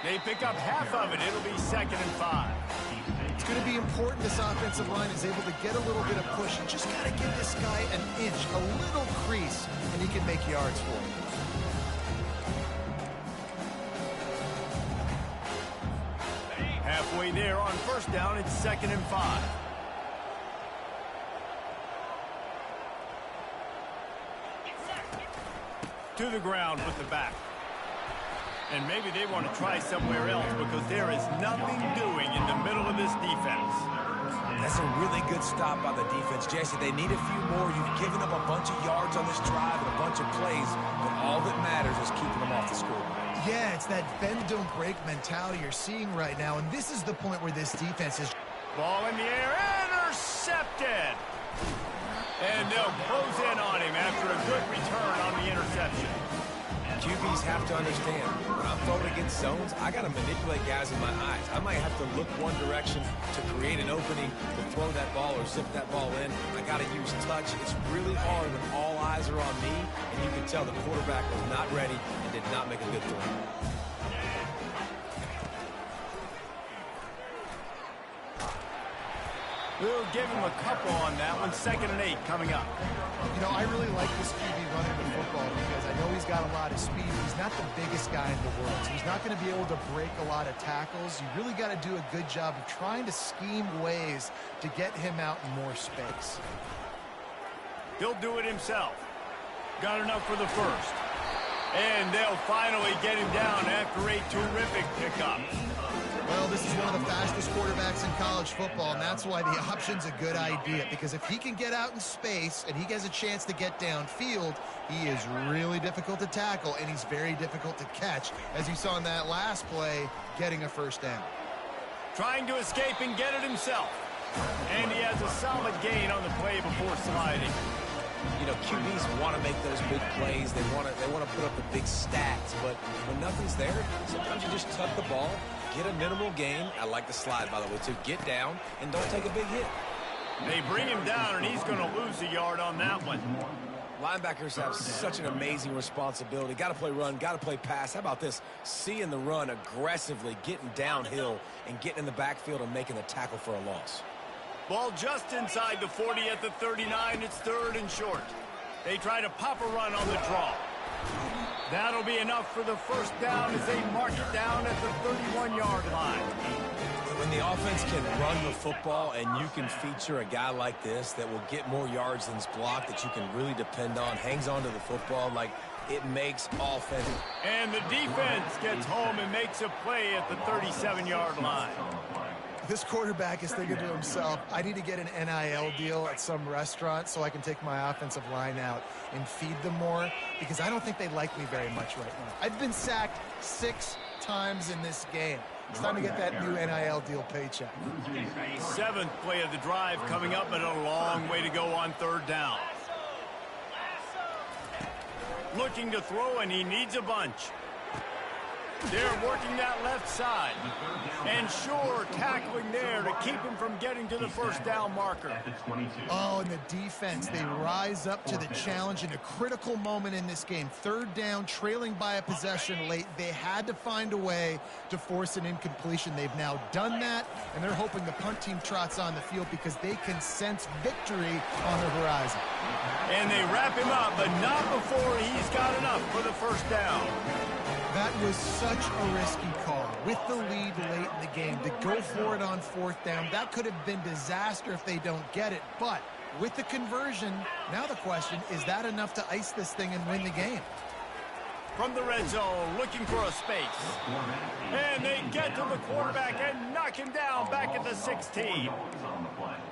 They pick up half of it. It'll be 2nd and 5. It's going to be important this offensive line is able to get a little bit of push. You just got to give this guy an inch, a little crease, and he can make yards for you. Halfway there on 1st down, it's 2nd and 5. To the ground with the back. And maybe they want to try somewhere else because there is nothing doing in the middle of this defense. That's a really good stop by the defense, Jesse. They need a few more. You've given up a bunch of yards on this drive and a bunch of plays, but all that matters is keeping them off the scoreboard. Yeah, it's that bend, don't break mentality you're seeing right now, and this is the point where this defense is. Ball in the air, intercepted! And they'll close in on him after a good return on the interception. QBs have to understand, when I'm throwing against zones, I got to manipulate guys in my eyes. I might have to look one direction to create an opening to throw that ball or zip that ball in. I got to use touch. It's really hard when all eyes are on me, and you can tell the quarterback was not ready and did not make a good throw. We'll give him a couple on that one. 2nd and 8 coming up. You know, I really like this QB running the football because I know he's got a lot of speed. He's not the biggest guy in the world, so he's not going to be able to break a lot of tackles. You really got to do a good job of trying to scheme ways to get him out in more space. He'll do it himself. Got enough for the first. And they'll finally get him down after a terrific pickup. Well, this is one of the fastest quarterbacks in college football, and that's why the option's a good idea, because if he can get out in space and he has a chance to get downfield, he is really difficult to tackle, and he's very difficult to catch, as you saw in that last play, getting a first down. Trying to escape and get it himself. And he has a solid gain on the play before sliding. You know, QBs want to make those big plays. They want to put up the big stats, but when nothing's there, sometimes you just tuck the ball, get a minimal gain. I like the slide, by the way, too. Get down and don't take a big hit. They bring him down, and he's going to lose a yard on that one. Linebackers have such an amazing responsibility. Got to play run, got to play pass. How about this? Seeing the run aggressively, getting downhill, and getting in the backfield and making the tackle for a loss. Ball just inside the 40 at the 39. It's 3rd and short. They try to pop a run on the draw. That'll be enough for the first down as they mark it down at the 31-yard line. When the offense can run the football and you can feature a guy like this that will get more yards than's blocked, that you can really depend on, hangs on to the football, like it makes offense. And the defense gets home and makes a play at the 37-yard line. This quarterback is thinking to himself, I need to get an NIL deal at some restaurant so I can take my offensive line out and feed them more, because I don't think they like me very much right now. I've been sacked 6 times in this game. It's time to get that new NIL deal paycheck. 7th play of the drive coming up, but a long way to go on 3rd down. Looking to throw, and he needs a bunch. They're working that left side. And Shore tackling there to keep him from getting to the first down marker. Oh, and the defense, they rise up to the challenge in a critical moment in this game. 3rd down, trailing by a possession late. They had to find a way to force an incompletion. They've now done that, and they're hoping the punt team trots on the field because they can sense victory on the horizon. And they wrap him up, but not before he's got enough for the first down. That was such a risky call. With the lead late in the game, to go for it on fourth down, that could have been disaster if they don't get it. But with the conversion, now the question, is that enough to ice this thing and win the game? From the red zone, looking for a space. And they get to the quarterback and knock him down back at the 16.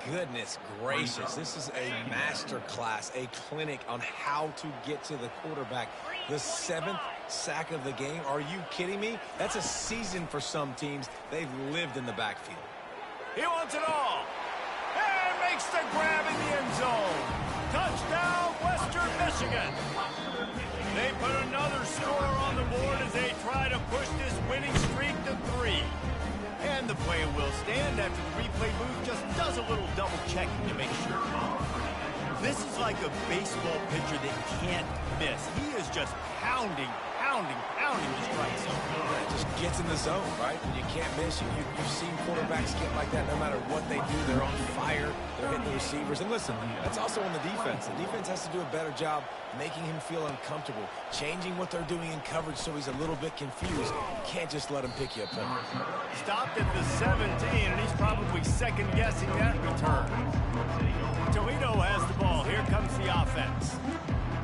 Goodness gracious, this is a master class, a clinic on how to get to the quarterback. The 7th sack of the game. Are you kidding me? That's a season for some teams. They've lived in the backfield. He wants it all. And makes the grab in the end zone. Touchdown, Western Michigan. They put another score on the board as they try to push this winning streak to 3. And the play will stand after the replay booth just does a little double checking to make sure. This is like a baseball pitcher that can't miss. He is just pounding the strike zone. It just gets in the zone, right? When you can't miss, you've seen quarterbacks get like that no matter what they do. They're on fire. They're hitting the receivers. And listen, that's also on the defense. The defense has to do a better job making him feel uncomfortable, changing what they're doing in coverage so he's a little bit confused. Can't just let him pick you apart. Stopped at the 17, and he's probably second-guessing that return. Toledo has the ball. Here comes the offense.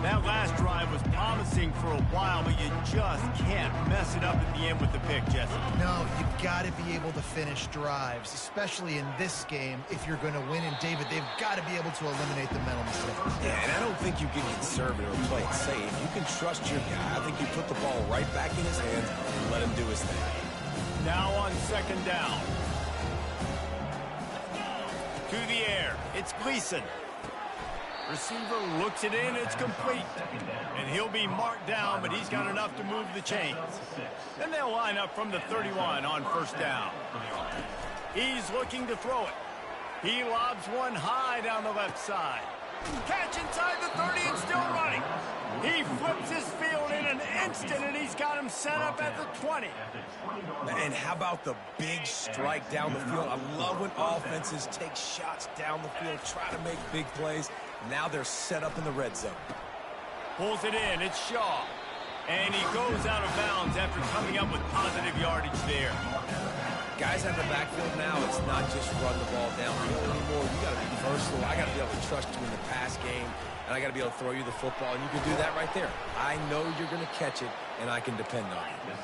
That last drive was promising for a while, but you just can't mess it up at the end with the pick, Jesse. No, you've got to be able to finish drives, especially in this game. If you're going to win, and David, they've got to be able to eliminate the mental mistakes. Yeah, and I don't think you can conservative or play it safe. You can trust your guy. I think you put the ball right back in his hands and let him do his thing. Now on second down. To the air. It's Gleason. Receiver looks it in, it's complete. And he'll be marked down, but he's got enough to move the chains. Then they'll line up from the 31 on first down. He's looking to throw it. He lobs one high down the left side. Catch inside the 30 and still running. He flips his field in an instant, and he's got him set up at the 20. And how about the big strike down the field? I love when offenses take shots down the field, try to make big plays. Now they're set up in the red zone. Pulls it in. It's Shaw. And he goes out of bounds after coming up with positive yardage there. Guys out of the backfield now, it's not just run the ball downfield anymore. You got to be versatile. I got to be able to trust you in the pass game, and I got to be able to throw you the football, and you can do that right there. I know you're going to catch it, and I can depend on you.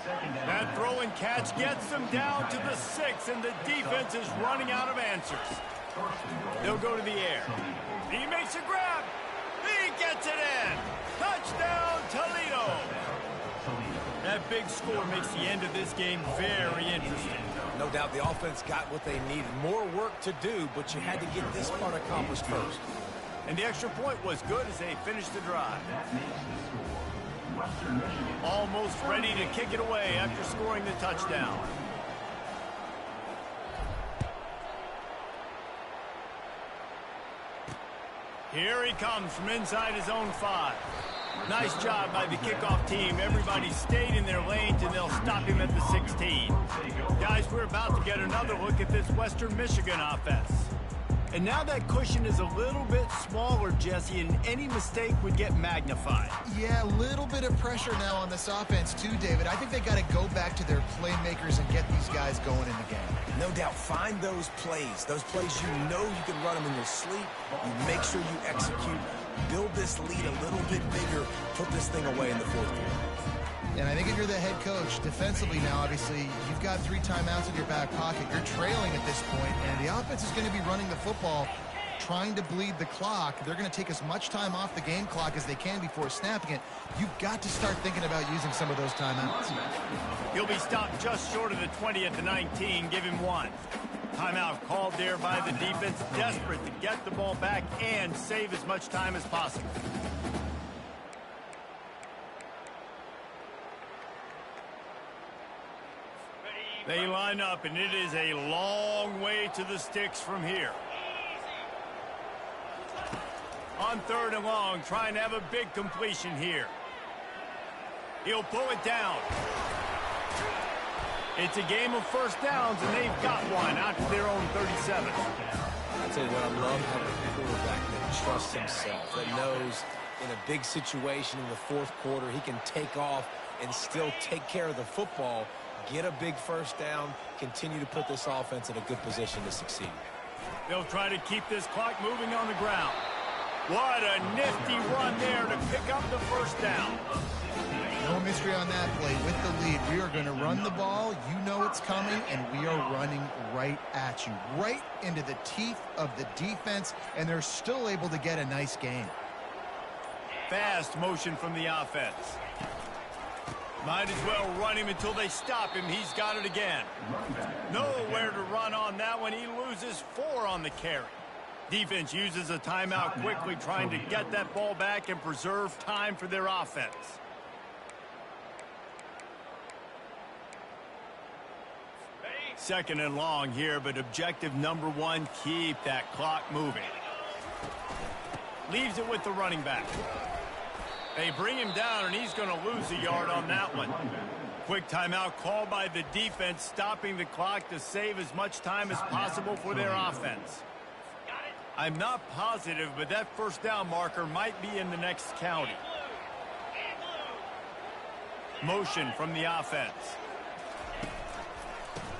That throw and catch gets them down to the 6, and the defense is running out of answers. They'll go to the air. He makes a grab. He gets it in. Touchdown, Toledo. That big score makes the end of this game very interesting. No doubt the offense got what they needed. More work to do, but you had to get this part accomplished first. And the extra point was good as they finished the drive. Almost ready to kick it away after scoring the touchdown. Here he comes from inside his own 5. Nice job by the kickoff team. Everybody stayed in their lanes, and they'll stop him at the 16. Guys, we're about to get another look at this Western Michigan offense. And now that cushion is a little bit smaller, Jesse, and any mistake would get magnified. Yeah, a little bit of pressure now on this offense too, David. I think they got to go back to their playmakers and get these guys going in the game. No doubt, find those plays you know you can run them in your sleep. You make sure you execute, build this lead a little bit bigger, put this thing away in the fourth quarter. And I think if you're the head coach, defensively now, obviously, you've got 3 timeouts in your back pocket. You're trailing at this point, and the offense is going to be running the football, trying to bleed the clock. They're going to take as much time off the game clock as they can before snapping it. You've got to start thinking about using some of those timeouts. He'll be stopped just short of the 20 at the 19. Give him 1. Timeout called there by the defense, desperate to get the ball back and save as much time as possible. They line up, and it is a long way to the sticks from here. On 3rd and long, trying to have a big completion here. He'll pull it down. It's a game of first downs, and they've got one out to their own 37. I'll tell you what, I love having a quarterback that trusts himself, that knows in a big situation in the fourth quarter he can take off and still take care of the football, get a big first down, continue to put this offense in a good position to succeed. They'll try to keep this clock moving on the ground. What a nifty run there to pick up the first down. No mystery on that play. With the lead, we are going to run the ball. You know it's coming, and we are running right at you, right into the teeth of the defense, and they're still able to get a nice gain. Fast motion from the offense. Might as well run him until they stop him. He's got it again. Nowhere to run on that one. He loses 4 on the carry. Defense uses a timeout quickly, trying to get that ball back and preserve time for their offense. Second and long here, but objective number 1, keep that clock moving. Leaves it with the running back. They bring him down, and he's going to lose a yard on that one. Quick timeout called by the defense, stopping the clock to save as much time as possible for their offense. I'm not positive, but that first down marker might be in the next county. Motion from the offense.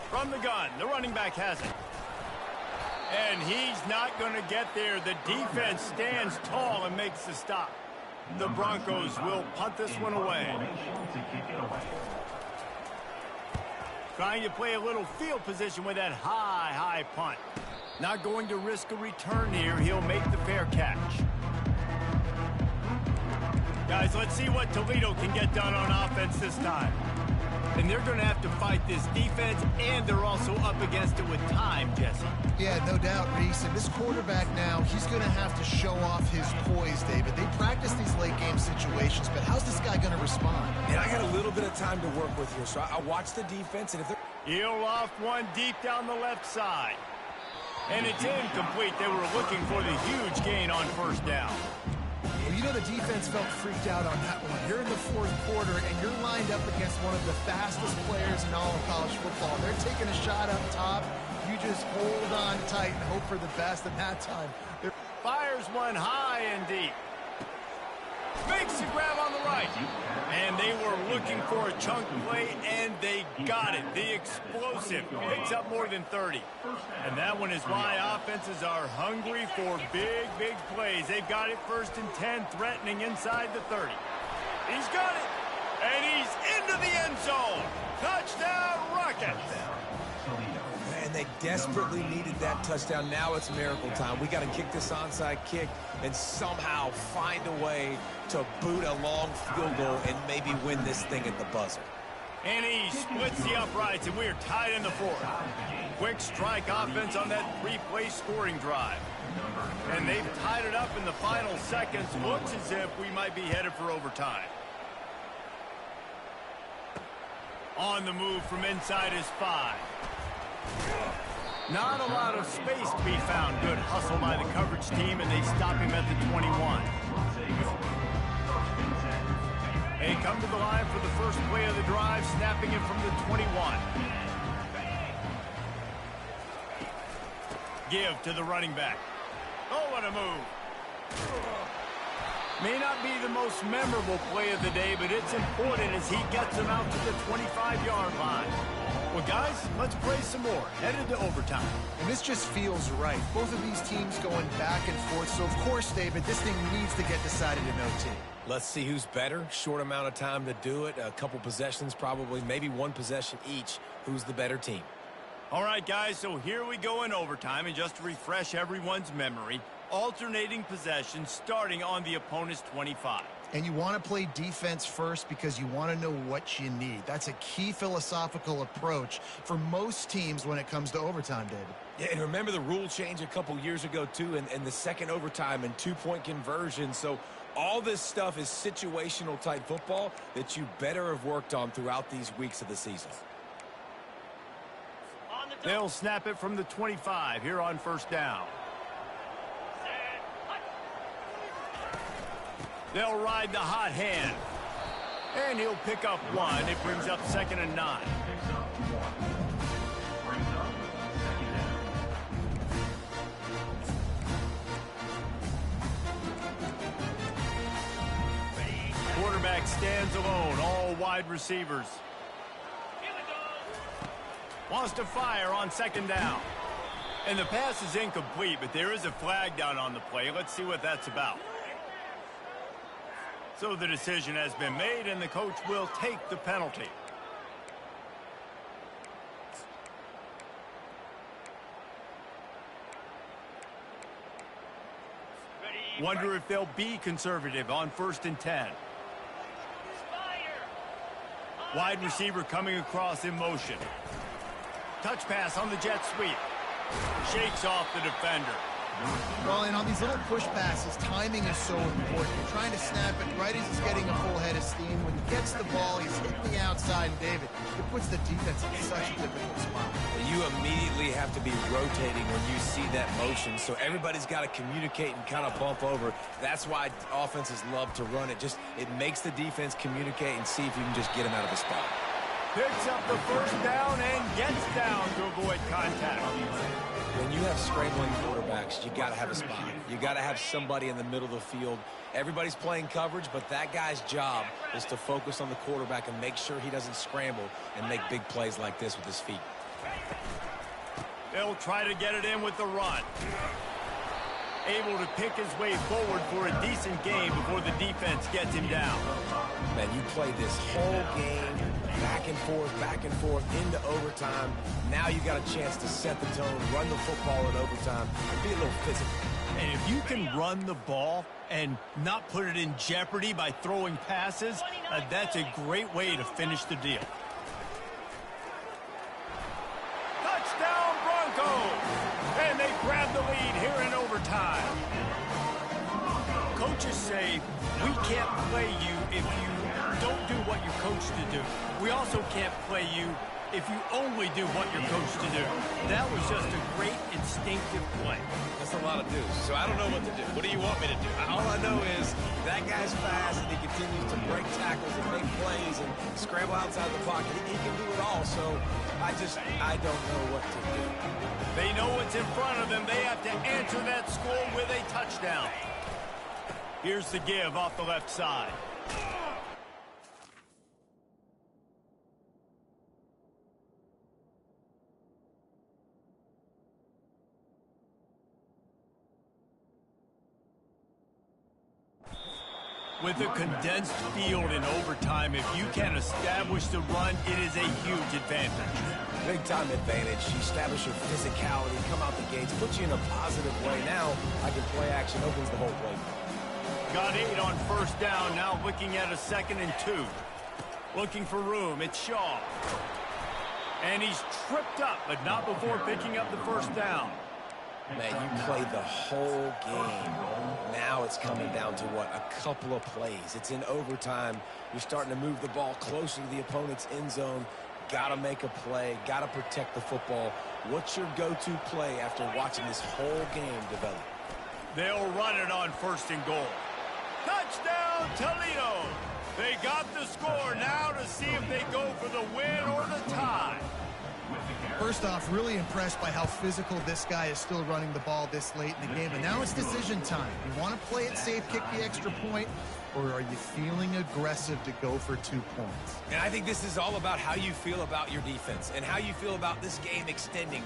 From the gun, the running back has it. And he's not going to get there. The defense stands tall and makes the stop. The Broncos will punt this one away. Trying to play a little field position with that high punt. Not going to risk a return here. He'll make the fair catch. Guys, let's see what Toledo can get done on offense this time. And they're going to have to fight this defense, and they're also up against it with time, Jesse. Yeah, no doubt, Reese. And this quarterback now, he's going to have to show off his poise, David. They practice these late-game situations, but how's this guy going to respond? And I got a little bit of time to work with here, so I watch the defense, and if they're... He'll off one deep down the left side. And it's incomplete. They were looking for the huge gain on first down. Well, you know the defense felt freaked out on that one. You're in the fourth quarter, and you're lined up against one of the fastest players in all of college football. They're taking a shot up top. You just hold on tight and hope for the best, and that time. Fires one high and deep. Makes the grab on the right. And they were looking for a chunk play, and they got it. The explosive picks up more than 30. And that one is why offenses are hungry for big plays. They've got it 1st and 10, threatening inside the 30. He's got it. And he's into the end zone. Touchdown, Rockets. Man, they desperately needed that touchdown. Now it's miracle time. We got to kick this onside kick and somehow find a way to boot a long field goal and maybe win this thing at the buzzer. And he splits the uprights, and we're tied in the 4th. Quick strike offense on that 3-play scoring drive. And they've tied it up in the final seconds. Looks as if we might be headed for overtime. On the move from inside his 5. Not a lot of space to be found. Good hustle by the coverage team, and they stop him at the 21. They come to the line for the first play of the drive, snapping it from the 21. Give to the running back. Oh, what a move. May not be the most memorable play of the day, but it's important as he gets him out to the 25-yard line. Well, guys, let's play some more. Headed to overtime. And this just feels right. Both of these teams going back and forth. So, of course, David, this thing needs to get decided in OT. Let's see who's better. Short amount of time to do it. A couple possessions probably, maybe one possession each. Who's the better team? All right, guys, so here we go in overtime. And just to refresh everyone's memory, alternating possessions starting on the opponent's 25. And you want to play defense first because you want to know what you need. That's a key philosophical approach for most teams when it comes to overtime, David. Yeah, and remember the rule change a couple years ago, too, and the second overtime and two-point conversion. So all this stuff is situational type football that you better have worked on throughout these weeks of the season. They'll snap it from the 25 here on first down. They'll ride the hot hand. And he'll pick up 1. It brings up 2nd and 9. Quarterback quarterback stands alone, all wide receivers. Wants to fire on second down. And the pass is incomplete, but there is a flag down on the play. Let's see what that's about. So the decision has been made, and the coach will take the penalty. Wonder if they'll be conservative on 1st and 10. Wide receiver coming across in motion. Touch pass on the jet sweep. Shakes off the defender. Well, and on these little push passes, timing is so important. You're trying to snap it right as he's getting a full head of steam. When he gets the ball, he's hitting the outside, and David, it puts the defense in such a difficult spot. You immediately have to be rotating when you see that motion, so everybody's got to communicate and kind of bump over. That's why offenses love to run it. It makes the defense communicate and see if you can just get him out of the spot. Picks up the first down and gets down to avoid contact. When you have scrambling quarterbacks, you got to have a spot. You got to have somebody in the middle of the field. Everybody's playing coverage, but that guy's job is to focus on the quarterback and make sure he doesn't scramble and make big plays like this with his feet. They'll try to get it in with the run. Able to pick his way forward for a decent game before the defense gets him down. Man, you play this whole game back and forth into overtime. Now you got a chance to set the tone, run the football in overtime, and be a little physical. And if you can run the ball and not put it in jeopardy by throwing passes, that's a great way to finish the deal. Touchdown Broncos! And they grab the lead here in overtime. Coaches say, we can't play you if you don't do what you're coached to do. We also can't play you if you only do what you're coached to do. That was just a great instinctive play. That's a lot of do's. So I don't know what to do. What do you want me to do? All I know is that guy's fast and he continues to break tackles and make plays and scramble outside the pocket. He can do it all. So I don't know what to do. They know what's in front of them. They have to answer that score with a touchdown. Here's the give off the left side. With a condensed field in overtime, if you can establish the run, it is a huge advantage. Big-time advantage. You establish your physicality, come out the gates, put you in a positive way. Now, I can play action, opens the whole play. Got 8 on first down, now looking at a 2nd and 2. Looking for room, it's Shaw. And he's tripped up, but not before picking up the first down. Man, you play the whole game. Now it's coming down to, what, a couple of plays. It's in overtime. You're starting to move the ball closer to the opponent's end zone. Got to make a play. Got to protect the football. What's your go-to play after watching this whole game develop? They'll run it on 1st and goal. Touchdown, Toledo! They got the score now to see if they go for the win or the tie. First off, really impressed by how physical this guy is still running the ball this late in the game. And now it's decision time. You want to play it safe, kick the extra point, or are you feeling aggressive to go for 2 points? And I think this is all about how you feel about your defense and how you feel about this game extending.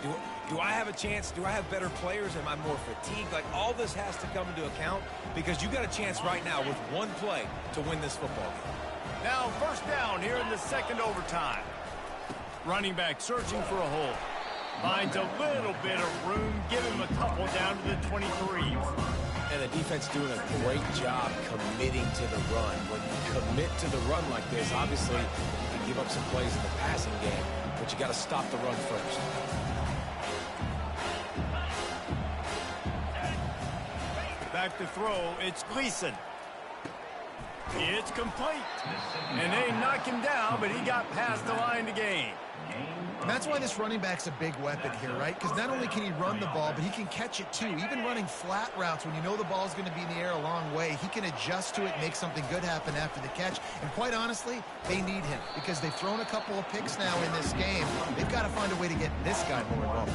Do I have a chance? Do I have better players? Am I more fatigued? Like, all this has to come into account because you got a chance right now with one play to win this football game. Now 1st down here in the 2nd overtime. Running back searching for a hole. Finds a little bit of room. Give him a couple down to the 23. And the defense doing a great job committing to the run. When you commit to the run like this, obviously you can give up some plays in the passing game, but you got to stop the run first. Back to throw, it's Gleason. It's complete. And they knock him down, but he got past the line to gain. And that's why this running back's a big weapon here, right? Because not only can he run the ball, but he can catch it too. Even running flat routes when you know the ball's going to be in the air a long way, he can adjust to it and make something good happen after the catch. And quite honestly, they need him because they've thrown a couple of picks now in this game. They've got to find a way to get this guy more involved.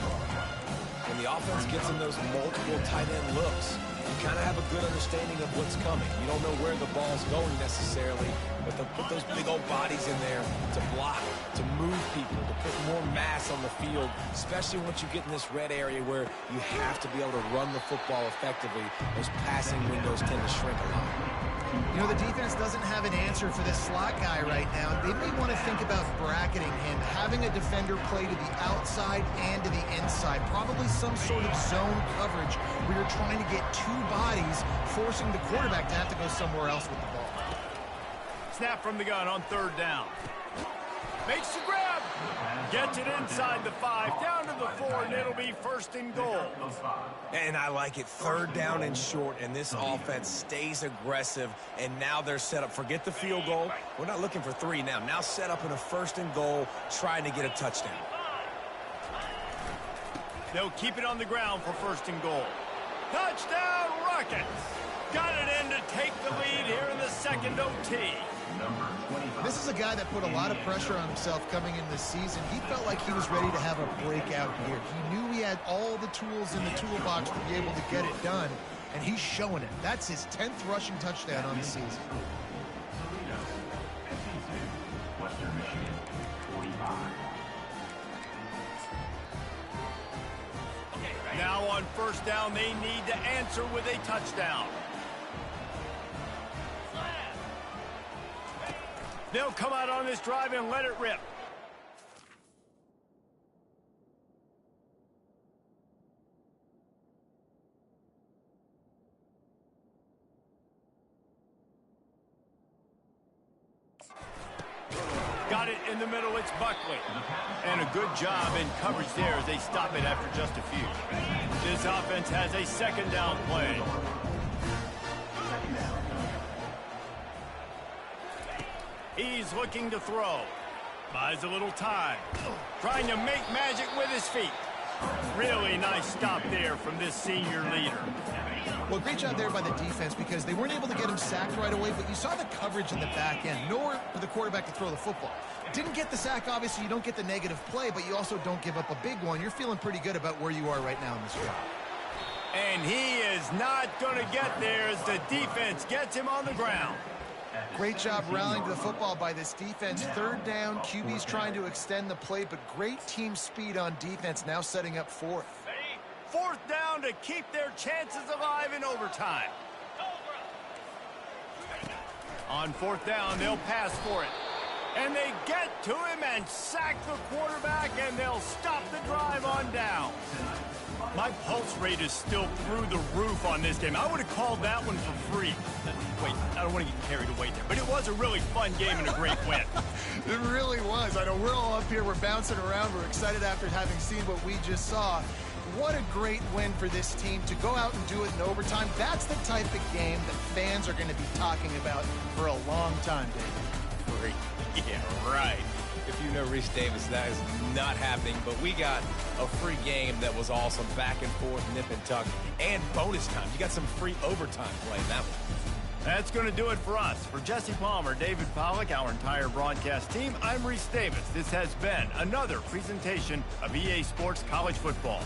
When the offense gets in those multiple tight end looks, you kind of have a good understanding of what's coming. You don't know where the ball's going necessarily, but to put those big old bodies in there to block, to move people, to put more mass on the field, especially once you get in this red area where you have to be able to run the football effectively, those passing windows tend to shrink a lot. You know, the defense doesn't have an answer for this slot guy right now. They may want to think about bracketing him, having a defender play to the outside and to the inside. Probably some sort of zone coverage where you're trying to get two bodies, forcing the quarterback to have to go somewhere else with the ball. Snap from the gun on 3rd down. Makes the grab. Gets it inside the 5, down to the 4, and it'll be 1st and goal. And I like it. 3rd down and short, and this offense stays aggressive, and now they're set up. Forget the field goal. We're not looking for 3 now. Now set up in a 1st and goal, trying to get a touchdown. They'll keep it on the ground for 1st and goal. Touchdown, Rockets! Got it in to take the lead here in the 2nd OT. This is a guy that put a lot of pressure on himself coming in this season. He felt like he was ready to have a breakout year. He knew he had all the tools in the toolbox to be able to get it done, and he's showing it. That's his 10th rushing touchdown on the season. Western Michigan, 45. Now on 1st down, they need to answer with a touchdown. They'll come out on this drive and let it rip. Got it in the middle, it's Buckley. And a good job in coverage there as they stop it after just a few. This offense has a 2nd down play. He's looking to throw. Buys a little time. Trying to make magic with his feet. Really nice stop there from this senior leader. Well, great job there by the defense because they weren't able to get him sacked right away, but you saw the coverage in the back end. Nowhere for the quarterback to throw the football. Didn't get the sack, obviously. You don't get the negative play, but you also don't give up a big one. You're feeling pretty good about where you are right now in this drive. And he is not going to get there as the defense gets him on the ground. Great job rallying to the football by this defense. 3rd down, QB's trying to extend the play, but great team speed on defense, now setting up 4th. 4th down to keep their chances alive in overtime. On 4th down, they'll pass for it. And they get to him and sack the quarterback, and they'll stop the drive on down. My pulse rate is still through the roof on this game. I would have called that one for free. Wait, I don't want to get carried away there, but it was a really fun game and a great win. It really was. I know we're all up here, we're bouncing around, we're excited after having seen what we just saw. What a great win for this team to go out and do it in overtime. That's the type of game that fans are going to be talking about for a long time, Dave. Free. Yeah, right. If you know Reese Davis, that is not happening, but we got a free game that was awesome, back and forth, nip and tuck, and bonus time. You got some free overtime play in that one. That's going to do it for us. For Jesse Palmer, David Pollack, our entire broadcast team, I'm Reese Davis. This has been another presentation of EA Sports College Football.